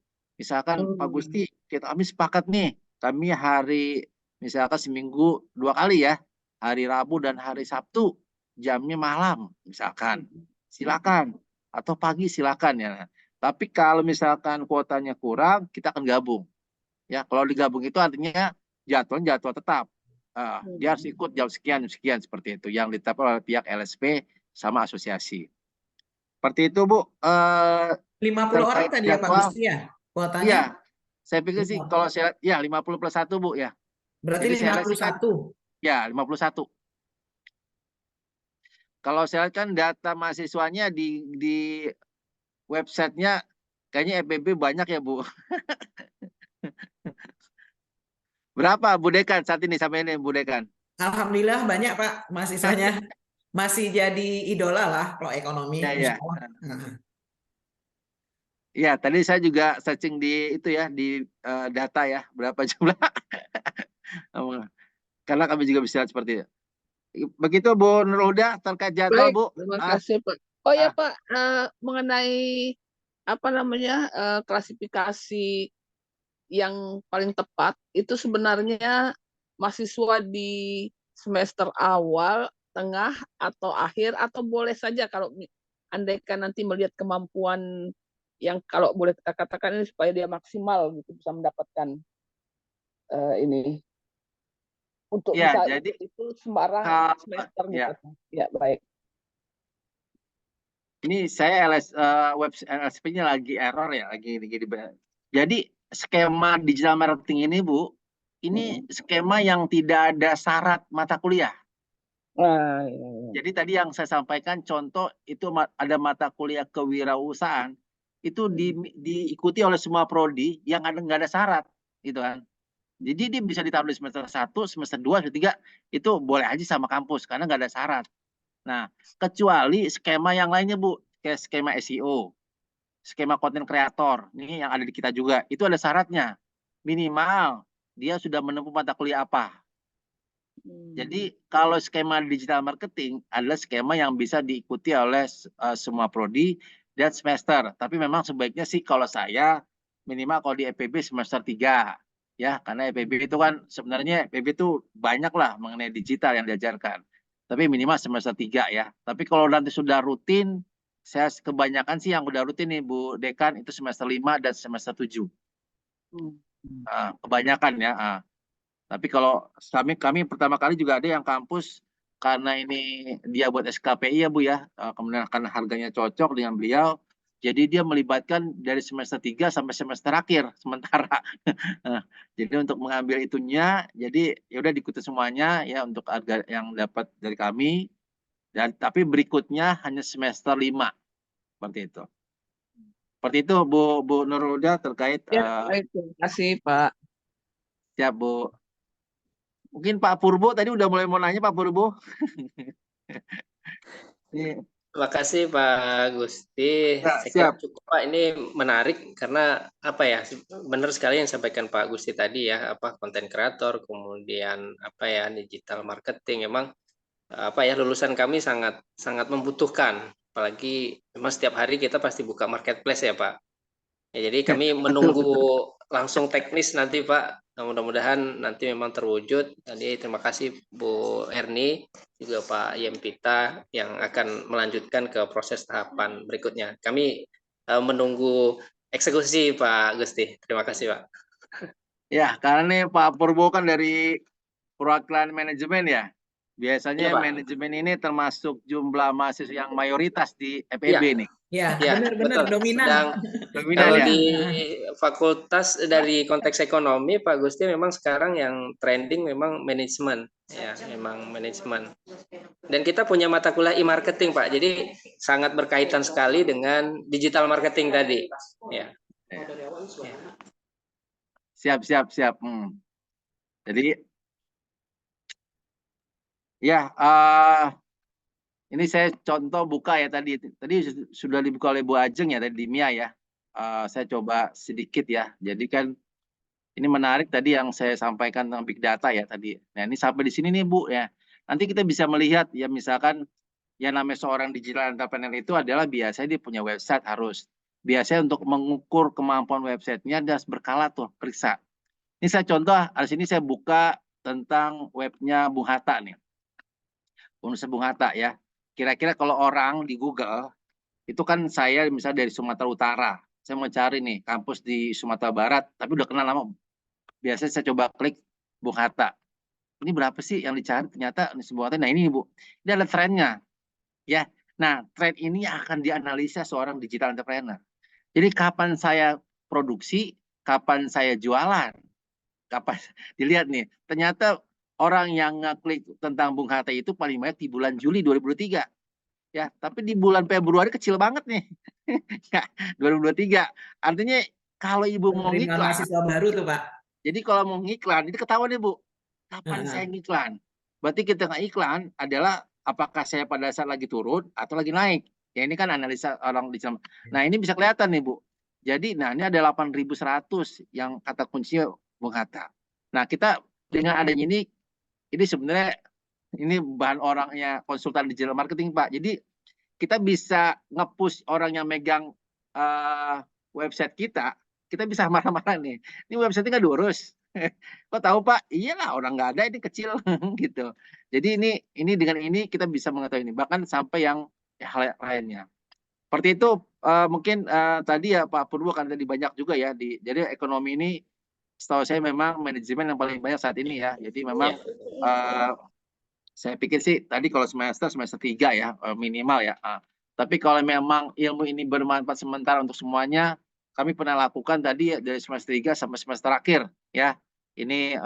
Misalkan Pak Gusti, kami sepakat nih, kami hari misalkan seminggu 2 kali ya, hari Rabu dan hari Sabtu, jamnya malam misalkan, silakan. Atau pagi silakan ya. Tapi kalau misalkan kuotanya kurang, kita akan gabung. Ya, kalau digabung itu artinya jadwal tetap. Dia harus ikut jam sekian seperti itu yang ditetapkan oleh pihak LSP sama asosiasi. Seperti itu Bu. 50 orang Terkait tadi ya Pak jadwal, Gusti ya kuotanya? iya. Saya pikir sih kalau saya ya 50+1 Bu ya. Berarti Jadi saya lihat sih kan 51. ya 51. Kalau saya lihat kan data mahasiswanya di websitenya kayaknya FBB banyak ya Bu. Berapa Bu Dekan saat ini sampai ini Bu Dekan? Alhamdulillah banyak Pak mahasiswanya. Masih jadi idola lah kalau ekonomi. Ya Insya ya. Allah. Nah. Iya, tadi saya juga searching di itu ya di data ya berapa jumlah. Karena kami juga bisa lihat seperti itu. Begitu Bu Nurul Huda terkait jadwal Baik, Bu. terima kasih Pak. Oh ya ah. Pak, mengenai apa namanya klasifikasi yang paling tepat itu sebenarnya mahasiswa di semester awal, tengah, atau akhir, atau boleh saja kalau andaikan nanti melihat kemampuan yang kalau boleh kita katakan ini supaya dia maksimal gitu bisa mendapatkan ini untuk Ya, bisa jadi itu sembarang semester gitu. ya. Ya baik. Ini saya web LSP-nya lagi error ya, lagi jadi skema digital marketing ini Bu, ini skema yang tidak ada syarat mata kuliah. Nah, ya. Jadi tadi yang saya sampaikan contoh itu ada mata kuliah kewirausahaan itu diikuti oleh semua prodi yang nggak ada syarat gitu kan. Jadi dia bisa ditaruh di semester 1, semester 2, semester 3 itu boleh aja sama kampus karena nggak ada syarat. Nah, kecuali skema yang lainnya Bu, kayak skema SEO, skema konten kreator, ini yang ada di kita juga, itu ada syaratnya. Minimal dia sudah menempuh mata kuliah apa. Jadi kalau skema digital marketing adalah skema yang bisa diikuti oleh semua prodi dan semester. Tapi memang sebaiknya sih kalau saya minimal kalau di EPB semester 3 ya, karena EPB itu kan sebenarnya EPB itu banyak lah mengenai digital yang diajarkan. Tapi minimal semester 3 ya. Tapi kalau nanti sudah rutin, saya kebanyakan sih yang udah rutin nih Bu Dekan itu semester 5 dan semester 7. Kebanyakan ya. Tapi kalau kami pertama kali juga ada yang kampus karena ini dia buat SKPI ya Bu ya, kemudian karena harganya cocok dengan beliau, jadi dia melibatkan dari semester 3 sampai semester akhir sementara. Jadi untuk mengambil itunya, jadi ya udah diikuti semuanya ya untuk harga yang dapat dari kami, dan tapi berikutnya hanya semester 5 seperti itu. Seperti itu Bu Nurul Huda terkait Ya, baik, terima kasih Pak. siap Bu. Mungkin Pak Purbo tadi udah mulai mau nanya Pak Purbo. Terima kasih Pak Gusti. Ya, Saya kira siap. cukup Pak, ini menarik karena apa ya, benar sekali yang disampaikan Pak Gusti tadi ya, apa konten kreator, kemudian apa ya digital marketing, memang apa ya lulusan kami sangat sangat membutuhkan, apalagi memang setiap hari kita pasti buka marketplace ya Pak. Ya, jadi kami Betul, menunggu betul. langsung teknis nanti Pak. Nah, mudah-mudahan nanti memang terwujud. Tadi terima kasih Bu Erni, juga Pak Yempita yang akan melanjutkan ke proses tahapan berikutnya. Kami menunggu eksekusi Pak Gusti. Terima kasih Pak. Ya, karena nih Pak Purbo kan dari perwakilan manajemen ya. Iya Biasanya Pak. manajemen ini termasuk jumlah mahasiswa yang mayoritas di Iya. FEB nih. Ya, Ya, benar-benar betul. dominan. Sedang Dominan kalau ya. di fakultas dari konteks ekonomi, Pak Gusti memang sekarang yang trending memang manajemen, ya, memang manajemen. Dan kita punya mata kuliah e-marketing, Pak. Jadi sangat berkaitan sekali dengan digital marketing tadi. Ya. Siap. Jadi ya, ini saya contoh buka ya tadi. Tadi sudah dibuka oleh Bu Ajeng ya tadi di MIA ya. Saya coba sedikit ya. Jadi kan ini menarik tadi yang saya sampaikan tentang big data ya tadi. Nah, ini sampai di sini nih Bu ya. Nanti kita bisa melihat ya misalkan yang namanya seorang digital entrepreneur itu adalah biasanya dia punya website harus. Biasanya untuk mengukur kemampuan websitenya dia harus berkala tuh, periksa. Ini saya contoh, di sini saya buka tentang webnya Bung Hatta nih. Universitas Bung Hatta ya. Kira-kira kalau orang di Google, itu kan saya misalnya dari Sumatera Utara. Saya mau cari nih kampus di Sumatera Barat, tapi udah kenal lama. Biasanya saya coba klik Bung Hatta. Ini berapa sih yang dicari? Ternyata Universitas Bung Hatta. Nah ini Bu, ini ada trennya. Ya, nah tren ini akan dianalisa seorang digital entrepreneur. Jadi kapan saya produksi, kapan saya jualan, kapan dilihat nih. Ternyata orang yang ngeklik tentang Bung Hatta itu paling banyak di bulan Juli 2023. Ya, tapi di bulan Februari kecil banget nih. 2023. Artinya kalau Ibu mau Penerimaan ngiklan, mahasiswa baru tuh Pak. jadi kalau mau ngiklan, itu ketahuan nih Bu. Kapan Heeh. saya ngiklan? Berarti kita ngiklan adalah apakah saya pada saat lagi turun atau lagi naik. Ya ini kan analisa orang di sana. Nah ini bisa kelihatan nih Bu. Jadi nah ini ada 8.100 yang kata kuncinya Bung Hatta. Nah kita dengan adanya ini sebenarnya ini bahan orangnya konsultan digital marketing Pak. Jadi kita bisa nge-push orang yang megang website kita bisa marah-marah nih. Ini website-nya nggak diurus. Kok tahu Pak? Iyalah orang nggak ada ini kecil gitu. Jadi ini dengan ini kita bisa mengetahui ini bahkan sampai yang hal lainnya. Seperti itu mungkin tadi ya Pak Purwo kan tadi banyak juga ya jadi ekonomi ini setahu saya memang manajemen yang paling banyak saat ini ya. Jadi memang saya pikir sih tadi kalau semester 3 ya minimal ya. Tapi kalau memang ilmu ini bermanfaat sementara untuk semuanya, kami pernah lakukan tadi ya, dari semester 3 sampai semester akhir ya. Ini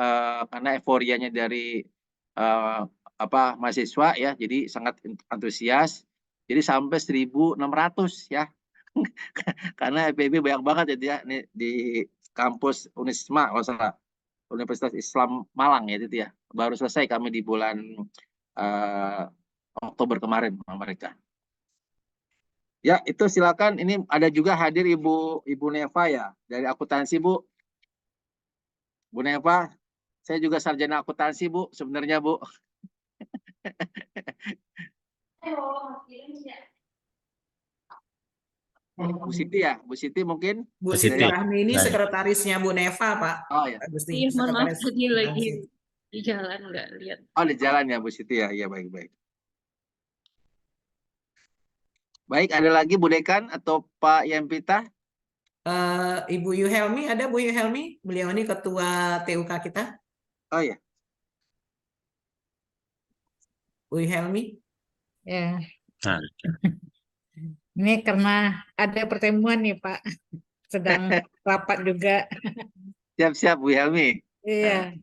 karena euforianya dari mahasiswa ya, jadi sangat antusias. Jadi sampai 1.600 ya. Karena FEB banyak banget ya nih di kampus Unisma kalau salah. Universitas Islam Malang ya itu ya. Baru selesai kami di bulan Oktober kemarin sama mereka. Ya, itu silakan. Ini ada juga hadir Ibu Neva ya dari akuntansi Bu. Bu Neva, saya juga sarjana akuntansi Bu sebenarnya Bu. Bu Siti ya, Bu Siti mungkin. Bu Bu Siti Siti. Rahmi ini Baik. sekretarisnya Bu Neva Pak. Oh ya. Gusti, Iya, mohon maaf sekretaris tadi lagi akuntansi. di jalan nggak lihat. Oh di jalan ya Bu Siti ya. Iya baik. Baik, ada lagi Bu Dekan atau Pak Yempita? Ibu Yuhelmi, ada Bu Yuhelmi? Beliau ini ketua TUK kita. Oh ya. Bu Yuhelmi. Ya, Nah, ini karena ada pertemuan nih Pak, sedang rapat juga. Siap-siap Bu Helmi. Iya,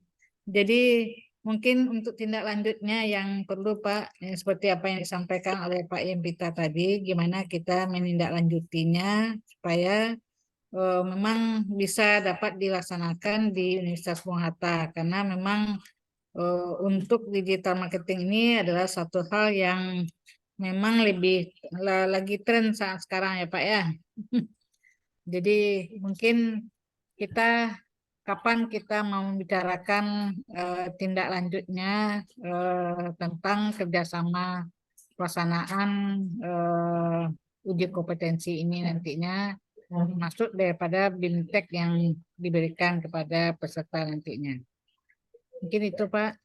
jadi mungkin untuk tindak lanjutnya yang perlu Pak, seperti apa yang disampaikan oleh Pak Yempita tadi, gimana kita menindaklanjutinya supaya memang bisa dapat dilaksanakan di Universitas Bung Hatta, karena memang untuk digital marketing ini adalah satu hal yang memang lebih lagi tren saat sekarang ya Pak ya. Jadi mungkin kita kapan kita mau membicarakan tindak lanjutnya tentang kerjasama pelaksanaan uji kompetensi ini nantinya masuk daripada BIMTEK yang diberikan kepada peserta nantinya. Mungkin itu Pak.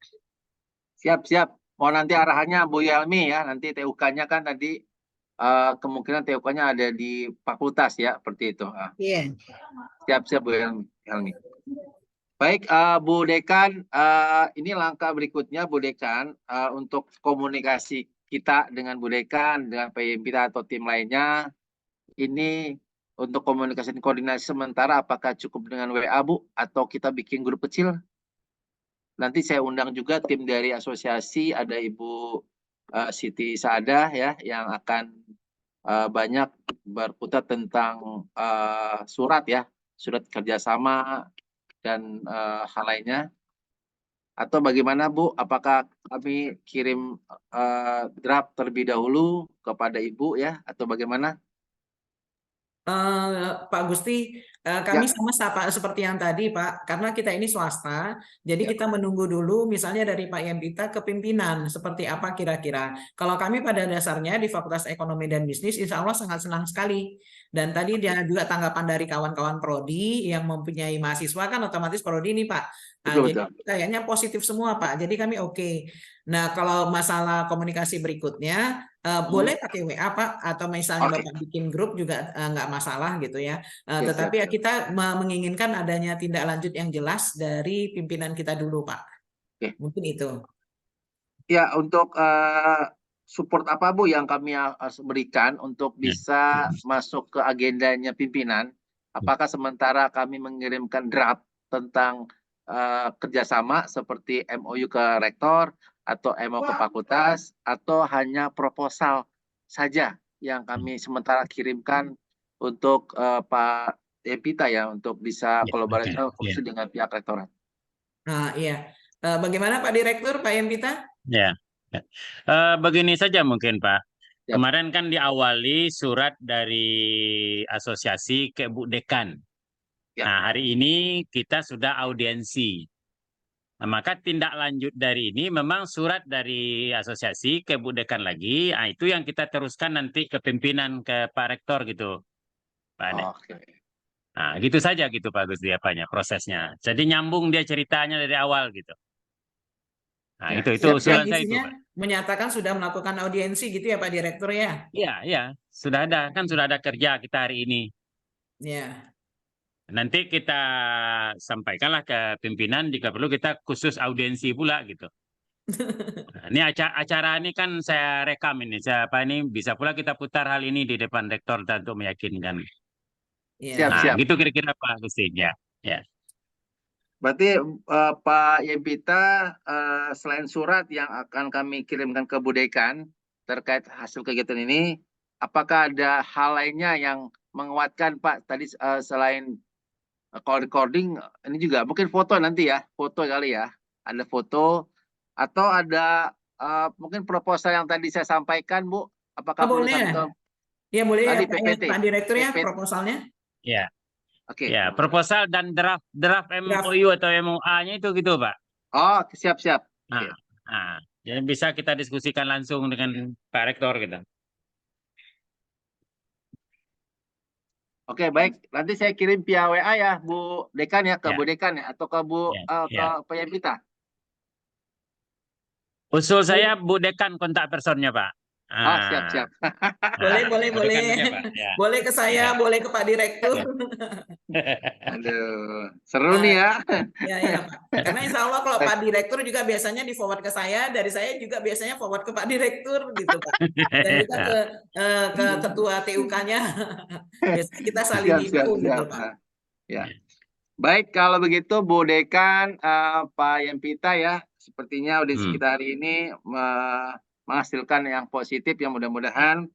Siap. Mau nanti arahannya Bu Yelmi ya. Nanti TUK-nya kan tadi kemungkinan TUK-nya ada di fakultas ya, seperti itu. Iya. Siap Bu Yelmi. Baik, Bu Dekan, ini langkah berikutnya Bu Dekan untuk komunikasi kita dengan Bu Dekan, dengan PYMPITA atau tim lainnya. Ini untuk komunikasi dan koordinasi sementara apakah cukup dengan WA Bu atau kita bikin grup kecil? Nanti saya undang juga tim dari asosiasi, ada Ibu Siti Saadah ya yang akan banyak berputar tentang surat kerjasama dan hal lainnya. Atau bagaimana Bu? Apakah kami kirim draft terlebih dahulu kepada Ibu ya atau bagaimana? Pak Gusti, kami sama seperti yang tadi Pak, karena kita ini swasta, jadi kita menunggu dulu misalnya dari Pak Yempita ke pimpinan, seperti apa kira-kira. Kalau kami pada dasarnya di Fakultas Ekonomi dan Bisnis, insya Allah sangat senang sekali. Dan tadi dia juga tanggapan dari kawan-kawan Prodi yang mempunyai mahasiswa kan otomatis Prodi ini Pak. Nah, Betul. jadi kayaknya positif semua Pak, jadi kami oke. Nah, kalau masalah komunikasi berikutnya, boleh pakai WA Pak, atau misalnya Bapak bikin grup juga nggak masalah gitu ya. Tetapi ya kita menginginkan adanya tindak lanjut yang jelas dari pimpinan kita dulu Pak. Mungkin itu. Ya, untuk support apa Bu yang kami harus berikan untuk bisa masuk ke agendanya pimpinan? Apakah sementara kami mengirimkan draft tentang kerjasama seperti MOU ke rektor atau MOU ke fakultas atau hanya proposal saja yang kami sementara kirimkan untuk Pak Yempita ya untuk bisa kolaborasi dengan pihak rektorat. Nah, iya. Bagaimana Pak Direktur, Pak Yempita? Ya. Begini saja mungkin Pak. Kemarin kan diawali surat dari asosiasi ke Bu Dekan. Nah, hari ini kita sudah audiensi. Nah, maka tindak lanjut dari ini memang surat dari asosiasi ke Bu Dekan lagi. Nah, itu yang kita teruskan nanti ke pimpinan, ke Pak Rektor gitu, Pak Ade. Nah, gitu saja gitu Pak Gus apanya prosesnya. Jadi nyambung dia ceritanya dari awal gitu. Nah, itu usulan saya itu, Pak. Menyatakan sudah melakukan audiensi gitu ya Pak Direktur ya? Iya, sudah ada kan sudah ada kerja kita hari ini. Iya. Nanti kita sampaikanlah ke pimpinan jika perlu kita khusus audiensi pula gitu. Nah, ini acara ini kan saya rekam ini, ini bisa pula kita putar hal ini di depan rektor untuk meyakinkan. Siap. Gitu kira-kira Pak Gusti ya. Berarti Pak Yempita selain surat yang akan kami kirimkan ke Bu Dekan terkait hasil kegiatan ini, apakah ada hal lainnya yang menguatkan Pak tadi selain call recording ini juga mungkin foto nanti ya, foto kali ya, ada foto atau ada mungkin proposal yang tadi saya sampaikan Bu, apakah perlu satu? Ya boleh ya PPT. Pak Direktur ya proposalnya. Ya. Ya, proposal dan draft MOU atau MOA-nya itu gitu, Pak. Oh, siap. Nah, jadi bisa kita diskusikan langsung dengan Pak Rektor gitu. Oke, baik. Nanti saya kirim via WA ya, Bu Dekan ya, ke Bu Dekan ya, atau ke Bu ke Pak Yempita. Usul saya Bu Dekan kontak personnya, Pak. Siap. Boleh. Boleh ke saya, boleh ke Pak Direktur. Aduh, seru nih ya. Ya Pak. Karena insya Allah kalau Pak Direktur juga biasanya di forward ke saya, dari saya juga biasanya forward ke Pak Direktur gitu Pak. Dan juga ke ketua TUK-nya. Biasanya kita saling info gitu Pak. Ya. Baik, kalau begitu Bu Dekan, Pak Yempita ya, sepertinya audiensi kita hari ini menghasilkan yang positif yang mudah-mudahan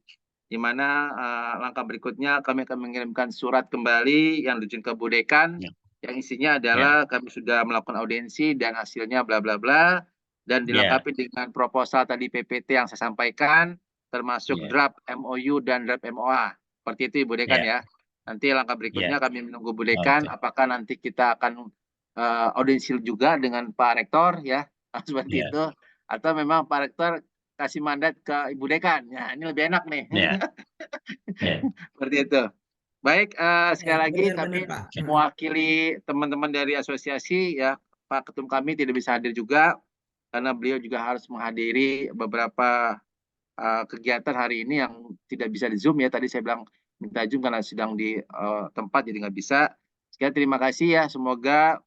di mana langkah berikutnya kami akan mengirimkan surat kembali yang dikirim ke Bu Dekan yang isinya adalah kami sudah melakukan audiensi dan hasilnya bla bla bla dan dilengkapi dengan proposal tadi PPT yang saya sampaikan termasuk Iya. draft MOU dan draft MOA. Seperti itu Ibu Dekan Iya. ya. Nanti langkah berikutnya kami menunggu Bu Dekan, Oke. apakah nanti kita akan audiensil juga dengan Pak Rektor ya, seperti Iya. itu, atau memang Pak Rektor kasih mandat ke Ibu Dekan. Ya, ini lebih enak nih. Iya. Iya. Seperti itu. Baik, sekali Ya, lagi benar-benar, kami Pak. mewakili teman-teman dari asosiasi ya, Pak Ketum kami tidak bisa hadir juga karena beliau juga harus menghadiri beberapa kegiatan hari ini yang tidak bisa di Zoom ya. Tadi saya bilang minta Zoom karena sedang di tempat jadi nggak bisa. Sekali terima kasih ya. Semoga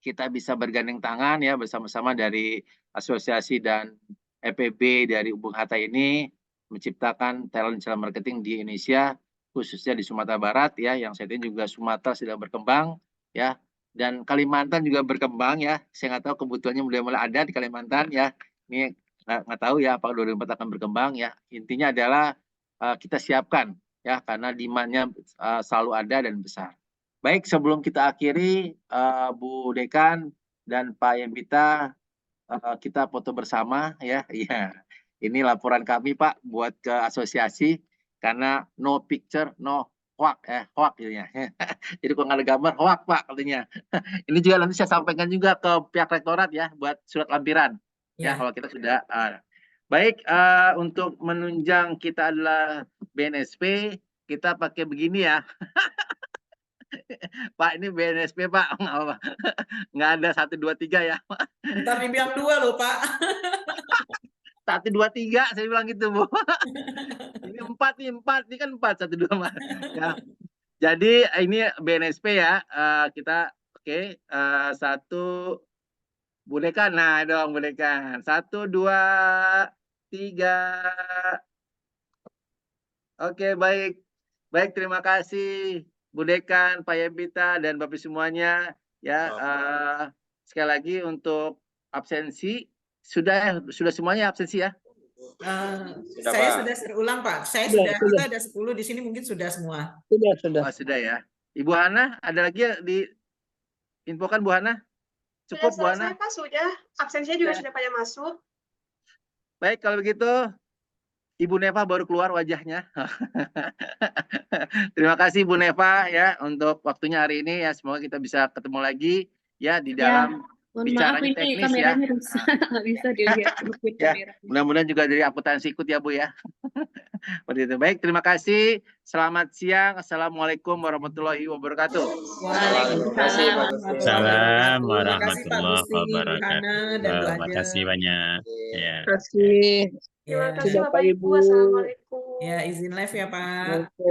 kita bisa bergandeng tangan ya bersama-sama dari asosiasi dan EPB dari Ubung Hatta ini menciptakan talent marketing di Indonesia, khususnya di Sumatera Barat ya, yang saat ini juga Sumatera sedang berkembang ya, dan Kalimantan juga berkembang ya. Saya nggak tahu kebutuhannya mulai ada di Kalimantan ya. Ini nggak tahu ya apa 2024 akan berkembang ya. Intinya adalah kita siapkan ya karena demand-nya selalu ada dan besar. Baik, sebelum kita akhiri, Bu Dekan dan Pak Yempita, kita foto bersama ya. Iya, ini laporan kami Pak buat ke asosiasi karena no picture no hoax hoax jadinya. Jadi kalau nggak ada gambar hoax Pak katanya. Ini juga nanti saya sampaikan juga ke pihak rektorat ya buat surat lampiran ya Ya. kalau kita sudah. Baik, untuk menunjang kita adalah BNSP, kita pakai begini ya. Pak ini BNSP Pak, nggak ada 1, 2, 3 ya. Ntar dibilang 2 loh, Pak. 1, 2, 3 saya bilang gitu Bu. Ini 4 nih, 4 ini kan 4, 1, 2 Mas. Ya. Jadi ini BNSP ya, kita oke, 1 Bu Dekan, nah dong Bu Dekan, 1, 2, 3. Oke baik, baik terima kasih Bu Dekan, Pak Yempita dan Bapak semuanya ya. Sekali lagi untuk absensi sudah semuanya absensi ya. Saya sudah ulang Pak. Saya sudah kita ada 10 di sini mungkin sudah semua. Sudah. Oh, sudah ya. Ibu Hana ada lagi ya diinfokan Bu Hana? Cukup Bu Hana? Saya Pak sudah, absensinya juga sudah pada masuk. Baik kalau begitu Ibu Neva baru keluar wajahnya. Terima kasih Bu Neva ya untuk waktunya hari ini ya. Semoga kita bisa ketemu lagi ya di dalam bicaranya teknis kameranya ya. Rusak, nggak bisa dilihat ya. Mudah-mudahan juga dari akuntansi ikut ya Bu ya. Seperti itu. Baik, terima kasih. Selamat siang. Assalamualaikum warahmatullahi wabarakatuh. Waalaikumsalam warahmatullahi wabarakatuh. Terima kasih banyak. Ya. Terima kasih. Terima kasih Bapak Bapak Ibu. Ibu. Assalamualaikum. Ya, izin live ya Pak.